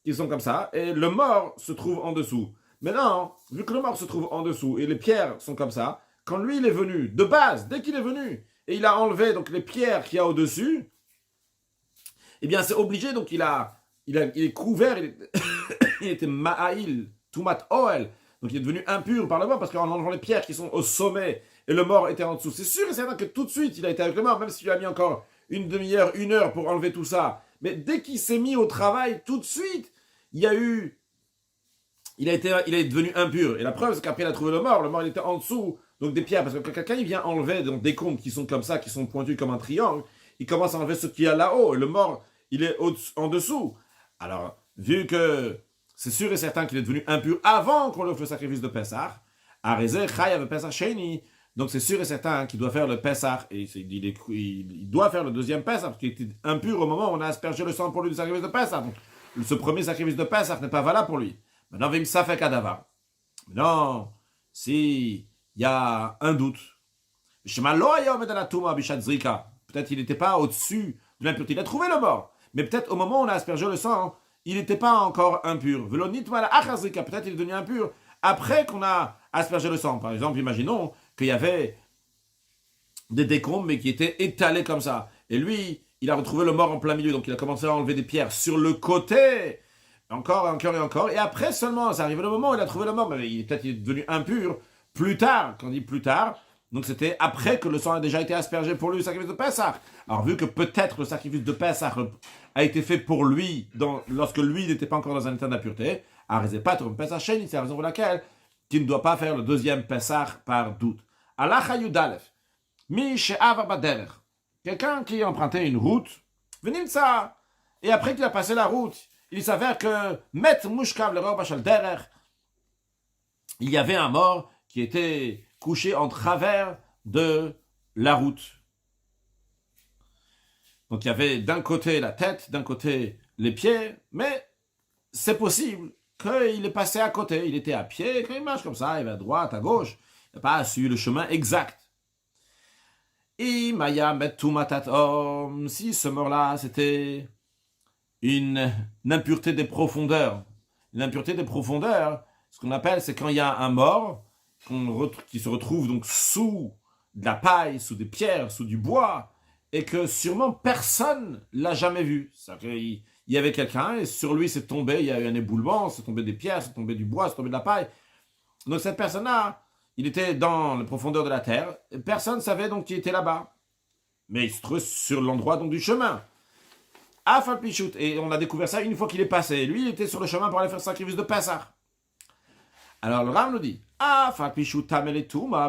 qui sont comme ça, et le mort se trouve en dessous. Maintenant, vu que le mort se trouve en dessous, et les pierres sont comme ça, quand lui il est venu, de base, dès qu'il est venu, et il a enlevé donc les pierres qu'il y a au-dessus, eh bien c'est obligé, donc il est couvert, il était ma'aïl, tumat oel, donc il est devenu impur par le mort, parce qu'en enlevant les pierres qui sont au sommet, et le mort était en dessous. C'est sûr et certain que tout de suite, il a été avec le mort, même s'il a mis encore une demi-heure, 1 heure pour enlever tout ça. Mais dès qu'il s'est mis au travail, tout de suite, il y a eu il est devenu impur. Et la preuve, c'est qu'après, il a trouvé le mort il était en dessous, donc des pierres. Parce que quand quelqu'un il vient enlever donc, des comptes qui sont comme ça, qui sont pointus comme un triangle, il commence à enlever ce qu'il y a là-haut. Et le mort, il est en dessous. Alors, vu que c'est sûr et certain qu'il est devenu impur avant qu'on lui offre le sacrifice de Pessah, Arézé, Chayav, Pessah Sheni. Donc c'est sûr et certain qu'il doit faire le Pessah. Et il doit faire le deuxième Pessah, parce qu'il était impur au moment où on a aspergé le sang pour lui du sacrifice de Pessah. Donc, ce premier sacrifice de Pessah n'est pas valable pour lui. Maintenant, Vim Safek Adava. Maintenant, si il y a un doute, peut-être qu'il n'était pas au-dessus de l'impureté. Il a trouvé le mort. Mais peut-être au moment où on a aspergé le sang, il n'était pas encore impur. Peut-être qu'il est devenu impur après qu'on a aspergé le sang. Par exemple, imaginons qu'il y avait des décombres, mais qui étaient étalés comme ça. Et lui, il a retrouvé le mort en plein milieu. Donc il a commencé à enlever des pierres sur le côté. Encore et encore et encore. Et après seulement, c'est arrivé le moment où il a trouvé le mort. Mais peut-être il est devenu impur plus tard. Quand on dit plus tard, donc c'était après que le sang a déjà été aspergé pour lui, le sacrifice de Pessah. Alors vu que peut-être le sacrifice de Pessah a été fait pour lui lorsque lui n'était pas encore dans un état d'impureté, c'est la raison pour laquelle il ne doit pas faire le deuxième Pessah par doute. Allah Yudalef, Mi She'ava Baderech. Quelqu'un qui empruntait une route, venez de ça. Et après qu'il a passé la route, il s'avère que Met Mushkav le Bachal Derech, il y avait un mort qui était couché en travers de la route. Donc il y avait d'un côté la tête, d'un côté les pieds, mais c'est possible qu'il est passé à côté. Il était à pied, quand il marche comme ça, il va à droite, à gauche. Il n'a pas suivi le chemin exact. Et Maya Metumatatom, si ce mort-là, c'était une impureté des profondeurs. Une impureté des profondeurs, ce qu'on appelle, c'est quand il y a un mort qui se retrouve donc sous de la paille, sous des pierres, sous du bois, et que sûrement personne l'a jamais vu. Il y avait quelqu'un, et sur lui c'est tombé, il y a eu un éboulement, c'est tombé des pierres, c'est tombé du bois, c'est tombé de la paille. Donc cette personne-là, il était dans les profondeurs de la terre, et personne ne savait donc qu'il était là-bas. Mais il se trouve sur l'endroit donc du chemin. Et on a découvert ça une fois qu'il est passé. Lui, il était sur le chemin pour aller faire le sacrifice de Pessah. Alors le Rav nous dit,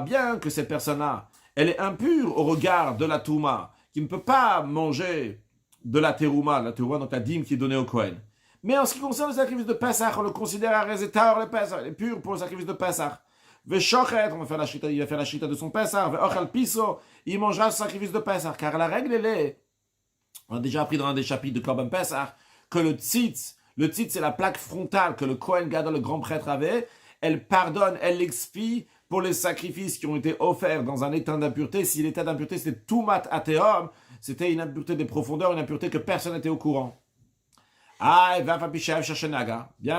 bien que cette personne-là, elle est impure au regard de la Touma, qui ne peut pas manger de la terouma donc la dîme qui est donnée au Kohen. Mais en ce qui concerne le sacrifice de Pessah, on le considère à Rezetar le Pessah, il est pur pour le sacrifice de Pessah. Veshochet, il va faire la shrita de son Pessah, Ve'ochal piso, il mangera le sacrifice de Pessah, car la règle elle est, on a déjà appris dans un des chapitres de Korban Pessah, que le tzitz c'est la plaque frontale que le Kohen Gadol, le grand prêtre avait, elle pardonne, elle expie pour les sacrifices qui ont été offerts dans un état d'impureté. Si l'état d'impureté c'était Tumat Ateom, c'était une impureté des profondeurs, une impureté que personne n'était au courant. Bien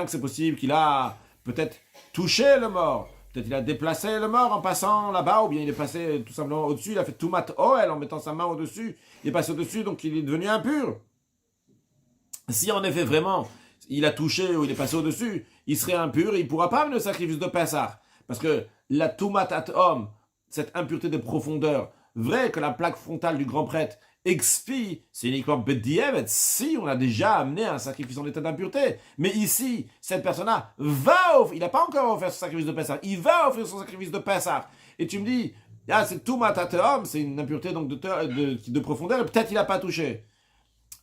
que c'est possible qu'il a peut-être touché le mort, peut-être il a déplacé le mort en passant là-bas, ou bien il est passé tout simplement au-dessus, il a fait Tumat Oel en mettant sa main au-dessus, il est passé au-dessus, donc il est devenu impur. Si en effet vraiment il a touché ou il est passé au-dessus, il serait impur et il ne pourra pas amener le sacrifice de Pessah. Parce que la Tumat Atom, cette impureté de profondeur, vrai que la plaque frontale du grand prêtre expie, c'est uniquement Bedievet, si on a déjà amené un sacrifice en état d'impureté. Mais ici, cette personne-là va offrir, il n'a pas encore offert son sacrifice de Pessah, il va offrir son sacrifice de Pessah. Et tu me dis, c'est Tumat Atom, c'est une impureté donc de profondeur, et peut-être il n'a pas touché.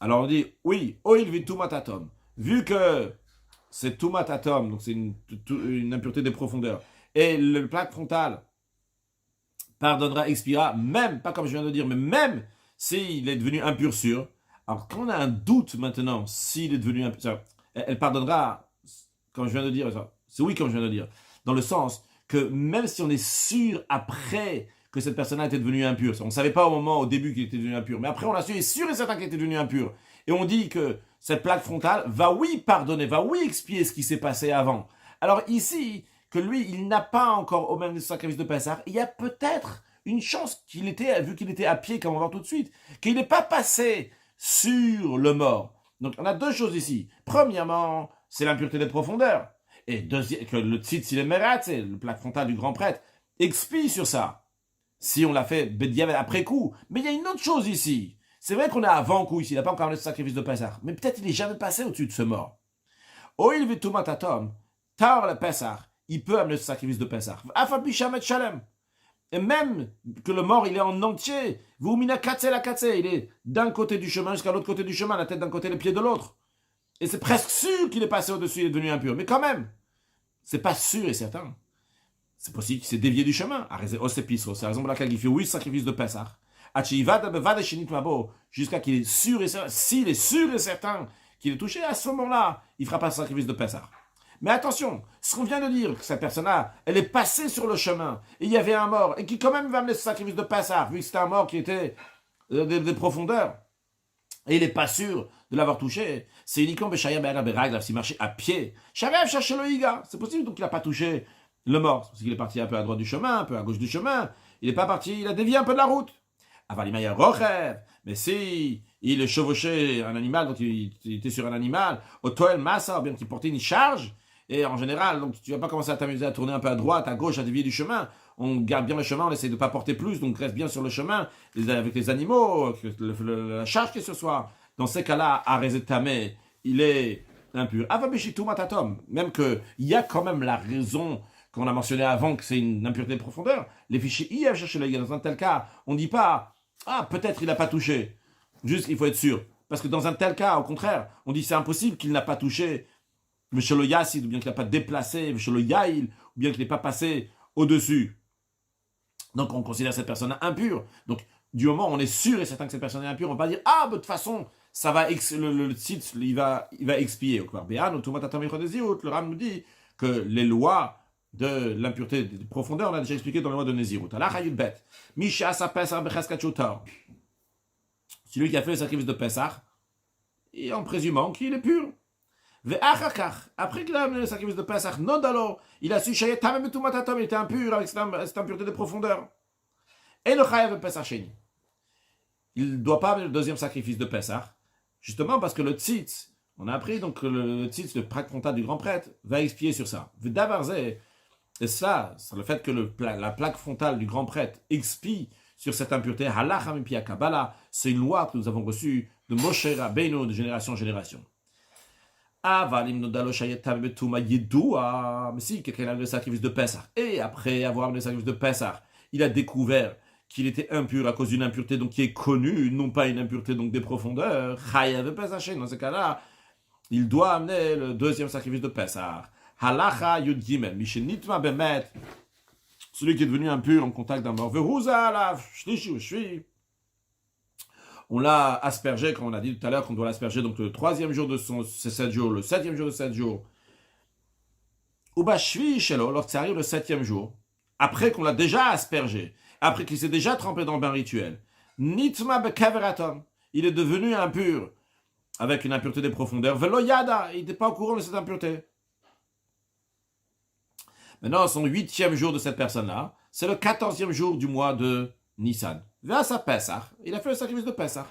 Alors on dit, oui, oil vit Tumat Atom. Vu que c'est Tumat Atom, donc c'est une impureté des profondeurs, et le plaque frontale pardonnera, expirera, même, pas comme je viens de dire, mais même s'il est devenu impur sûr. Alors quand on a un doute maintenant, s'il est devenu impur sûr, elle pardonnera, comme je viens de dire, c'est oui comme je viens de dire, dans le sens que même si on est sûr après que cette personne-là était devenue impure, on ne savait pas au début qu'il était devenu impur, mais après on a su, il est sûr et certain qu'il était devenu impur, et on dit que cette plaque frontale va oui pardonner, va oui expier ce qui s'est passé avant. Alors ici, que lui, il n'a pas encore au même sacrifice de Pessah, il y a peut-être une chance qu'il était, vu qu'il était à pied, comme on va voir tout de suite, qu'il n'est pas passé sur le mort. Donc on a deux choses ici. Premièrement, c'est l'impureté des profondeurs. Et deuxième, que le tzitz, il est merat, c'est le plaque frontale du grand prêtre, expie sur ça. Si on l'a fait Bediavet après coup. Mais il y a une autre chose ici. C'est vrai qu'on est avant coup ici, il n'a pas encore amené le sacrifice de Pessah. Mais peut-être il n'est jamais passé au-dessus de ce mort. Oil vitumat atom. Tar le Pessah, il peut amener ce sacrifice de Pessah. Et même que le mort, il est en entier. Vous mina katse la katse, il est d'un côté du chemin jusqu'à l'autre côté du chemin, la tête d'un côté, les pieds de l'autre. Et c'est presque sûr qu'il est passé au-dessus, il est devenu impur. Mais quand même, c'est pas sûr et certain. C'est possible qu'il s'est dévié du chemin. C'est la raison pour laquelle il fait oui, sacrifice de Pessah. Jusqu'à qu'il est sûr et certain. S'il est sûr et certain qu'il est touché, à ce moment-là, il ne fera pas le sacrifice de Pessah. Mais attention, ce qu'on vient de dire, que cette personne-là, elle est passée sur le chemin, et il y avait un mort, et qui quand même va amener ce sacrifice de Pessah, vu que c'était un mort qui était des profondeurs, et il n'est pas sûr de l'avoir touché, c'est uniquement Béchaïa Béala Bérag, s'il marchait à pied. Charev cherche le Higa, c'est possible donc qu'il n'a pas touché le mort, parce qu'il est parti un peu à droite du chemin, un peu à gauche du chemin, il n'est pas parti, il a dévié un peu de la route. Avalimaya Rochev, mais si il chevauchait un animal, donc il était sur un animal, au Toel Massa, bien qu'il portait une charge, et en général, donc tu vas pas commencer à t'amuser à tourner un peu à droite, à gauche, à dévier du chemin. On garde bien le chemin, on essaie de pas porter plus, donc reste bien sur le chemin avec les animaux, la charge qui est ce soir. Dans ces cas-là, Arezetame, il est impur. Avabeshitu matatom, même qu'il y a quand même la raison qu'on a mentionné avant que c'est une impureté de profondeur. Les fichiers IF cherchent le gars. Dans un tel cas, on ne dit pas peut-être il n'a pas touché. Juste, il faut être sûr. Parce que dans un tel cas, au contraire, on dit c'est impossible qu'il n'a pas touché. Monsieur le Yassid, ou bien qu'il n'a pas déplacé, Monsieur le Yaïl, ou bien qu'il n'est pas passé au-dessus. Donc on considère cette personne impure. Donc du moment où on est sûr et certain que cette personne est impure, on va pas dire de toute façon, ça va le site, il va expier. Le Ram nous dit que les lois de l'impureté de profondeur, on a déjà expliqué dans les lois de Nézirut. Celui qui a fait le sacrifice de Pessah, et en présumant qu'il est pur. Après qu'il a amené le sacrifice de Pessah, il a su il était impur avec cette impureté de profondeur. Et le chayav Pessah Sheni. Il ne doit pas amener le deuxième sacrifice de Pessah, justement parce que le tzitz, on a appris donc que le tzitz, le plaque frontale du grand prêtre, va expier sur ça. Et ça, c'est le fait que la plaque frontale du grand prêtre expie sur cette impureté, c'est une loi que nous avons reçue de Moshe Rabbeinu de génération en génération. Mais si quelqu'un a le sacrifice de Pessah, et après avoir le sacrifice de Pessah, il a découvert qu'il était impur à cause d'une impureté donc qui est connue, non pas une impureté donc des profondeurs, dans ce cas-là, il doit amener le deuxième sacrifice de Pessah. Halacha Yud Gimel, Mishenitma Bemet, celui qui est devenu impur en contact d'un mort. On l'a aspergé, comme on a dit tout à l'heure, qu'on doit l'asperger donc le troisième jour de ces 7 jours, le septième jour de 7 jours. Uba Shvi Shelo, lorsque ça arrive le septième jour, après qu'on l'a déjà aspergé, après qu'il s'est déjà trempé dans le bain rituel, Nitma Bekaveraton, il est devenu impur avec une impureté des profondeurs. Velo Yada, il n'était pas au courant de cette impureté. Maintenant, son 8e jour de cette personne-là, c'est le 14e jour du mois de Nissan. Vers sa Pessah, il a fait le sacrifice de Pessah.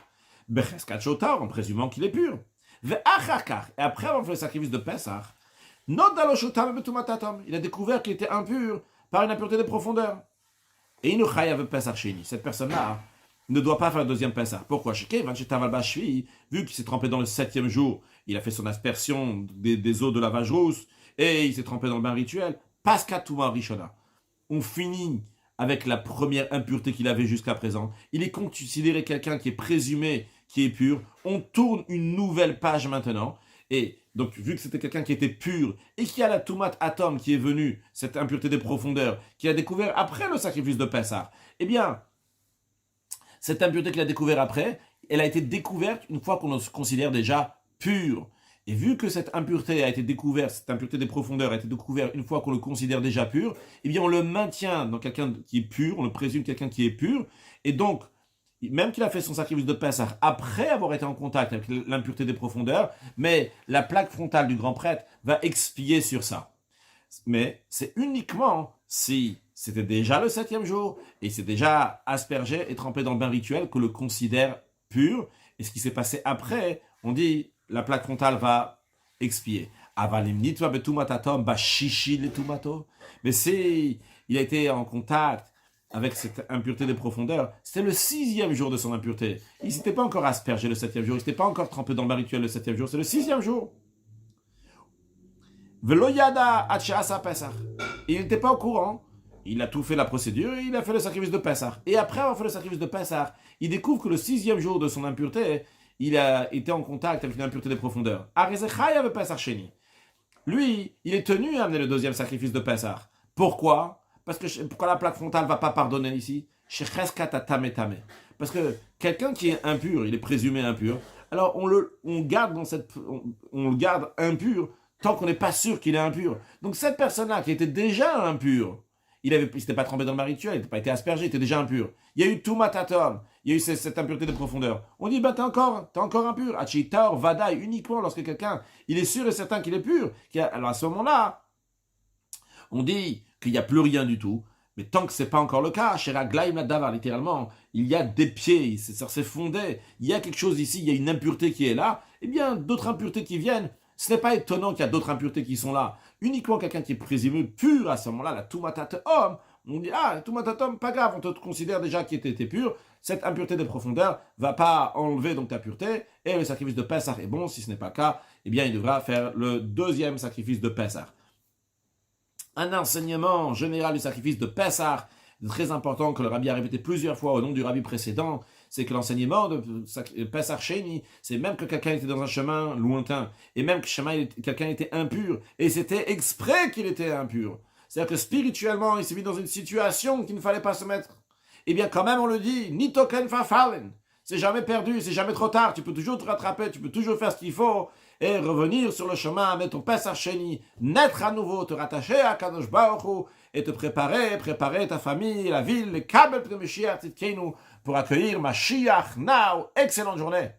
Becheskat Shotar, en présumant qu'il est pur. Et après avoir fait le sacrifice de Pessah, il a découvert qu'il était impur par une impureté de profondeur. Et il nous chayav Pessah Sheni. Cette personne-là ne doit pas faire le deuxième Pessah. Pourquoi? Vu qu'il s'est trempé dans le 7e jour, il a fait son aspersion des eaux de lavage rousse et il s'est trempé dans le bain rituel. Paskatuma Rishona. On finit avec la première impureté qu'il avait jusqu'à présent. Il est considéré quelqu'un qui est présumé, qui est pur. On tourne une nouvelle page maintenant. Et donc, vu que c'était quelqu'un qui était pur et qui a la Tumat Atom qui est venue, cette impureté des profondeurs, qu'il a découvert après le sacrifice de Pessah, eh bien, cette impureté qu'il a découvert après, elle a été découverte une fois qu'on se considère déjà pur. Et vu que cette impureté a été découverte, cette impureté des profondeurs a été découverte une fois qu'on le considère déjà pur, eh bien on le maintient dans quelqu'un qui est pur, on le présume quelqu'un qui est pur, et donc, même qu'il a fait son sacrifice de Pessah après avoir été en contact avec l'impureté des profondeurs, mais la plaque frontale du grand prêtre va expier sur ça. Mais c'est uniquement si c'était déjà le 7e jour, et c'est déjà aspergé et trempé dans le bain rituel que le considère pur, et ce qui s'est passé après, on dit la plaque frontale va expier. Mais si il a été en contact avec cette impureté des profondeurs, c'était le 6e jour de son impureté. Il ne s'était pas encore aspergé le 7e jour, il ne s'était pas encore trempé dans le bain rituel le 7e jour, c'est le 6e jour. Velo yada atchasa Pesach. Il n'était pas au courant. Il a tout fait la procédure et il a fait le sacrifice de Pesach. Et après avoir fait le sacrifice de Pesach, il découvre que le 6e jour de son impureté, il a été en contact avec une impureté des profondeurs. Arezechaya ve Pesach Sheni. Lui, il est tenu à amener le 2e sacrifice de Pesach. Pourquoi? Parce que pourquoi la plaque frontale ne va pas pardonner ici? Parce que quelqu'un qui est impur, il est présumé impur, alors on le garde impur tant qu'on n'est pas sûr qu'il est impur. Donc cette personne-là qui était déjà impure, il s'était pas trempé dans le bain rituel, il n'était pas été aspergé, il était déjà impur. Il y a eu tout matatom, il y a eu cette impureté de profondeur. On dit, t'es encore impur. Achitar vadaï, uniquement lorsque quelqu'un, il est sûr et certain qu'il est pur. Alors à ce moment-là, on dit qu'il n'y a plus rien du tout. Mais tant que ce n'est pas encore le cas, Sheraglaim la davar, littéralement, il y a des pieds, ça s'est fondé, il y a quelque chose ici, il y a une impureté qui est là, eh bien d'autres impuretés qui viennent. Ce n'est pas étonnant qu'il y a d'autres impuretés qui sont là. Uniquement quelqu'un qui est présumé pur à ce moment-là, la tumatat homme, on dit, la tumatat homme, pas grave, on te considère déjà qu'il était pur, cette impureté de profondeur va pas enlever donc ta pureté, et le sacrifice de Pessah est bon, si ce n'est pas le cas, eh bien il devra faire le 2e sacrifice de Pessah. Un enseignement général du sacrifice de Pessah, très important, que le rabbi a répété plusieurs fois au nom du rabbi précédent, c'est que l'enseignement de Pessah Sheni, c'est même que quelqu'un était dans un chemin lointain, et même que quelqu'un était impur, et c'était exprès qu'il était impur. C'est-à-dire que spirituellement, il s'est mis dans une situation qu'il ne fallait pas se mettre. Eh bien, quand même, on le dit, ni token fa fallen. C'est jamais perdu, c'est jamais trop tard, tu peux toujours te rattraper, tu peux toujours faire ce qu'il faut, et revenir sur le chemin, mettre ton Pessah Sheni, naître à nouveau, te rattacher à Kadosh Baruch Hu, et te préparer ta famille, la ville, les Kabel de Mashiach Tzidkenu, pour accueillir Mashiach now. Excellente journée.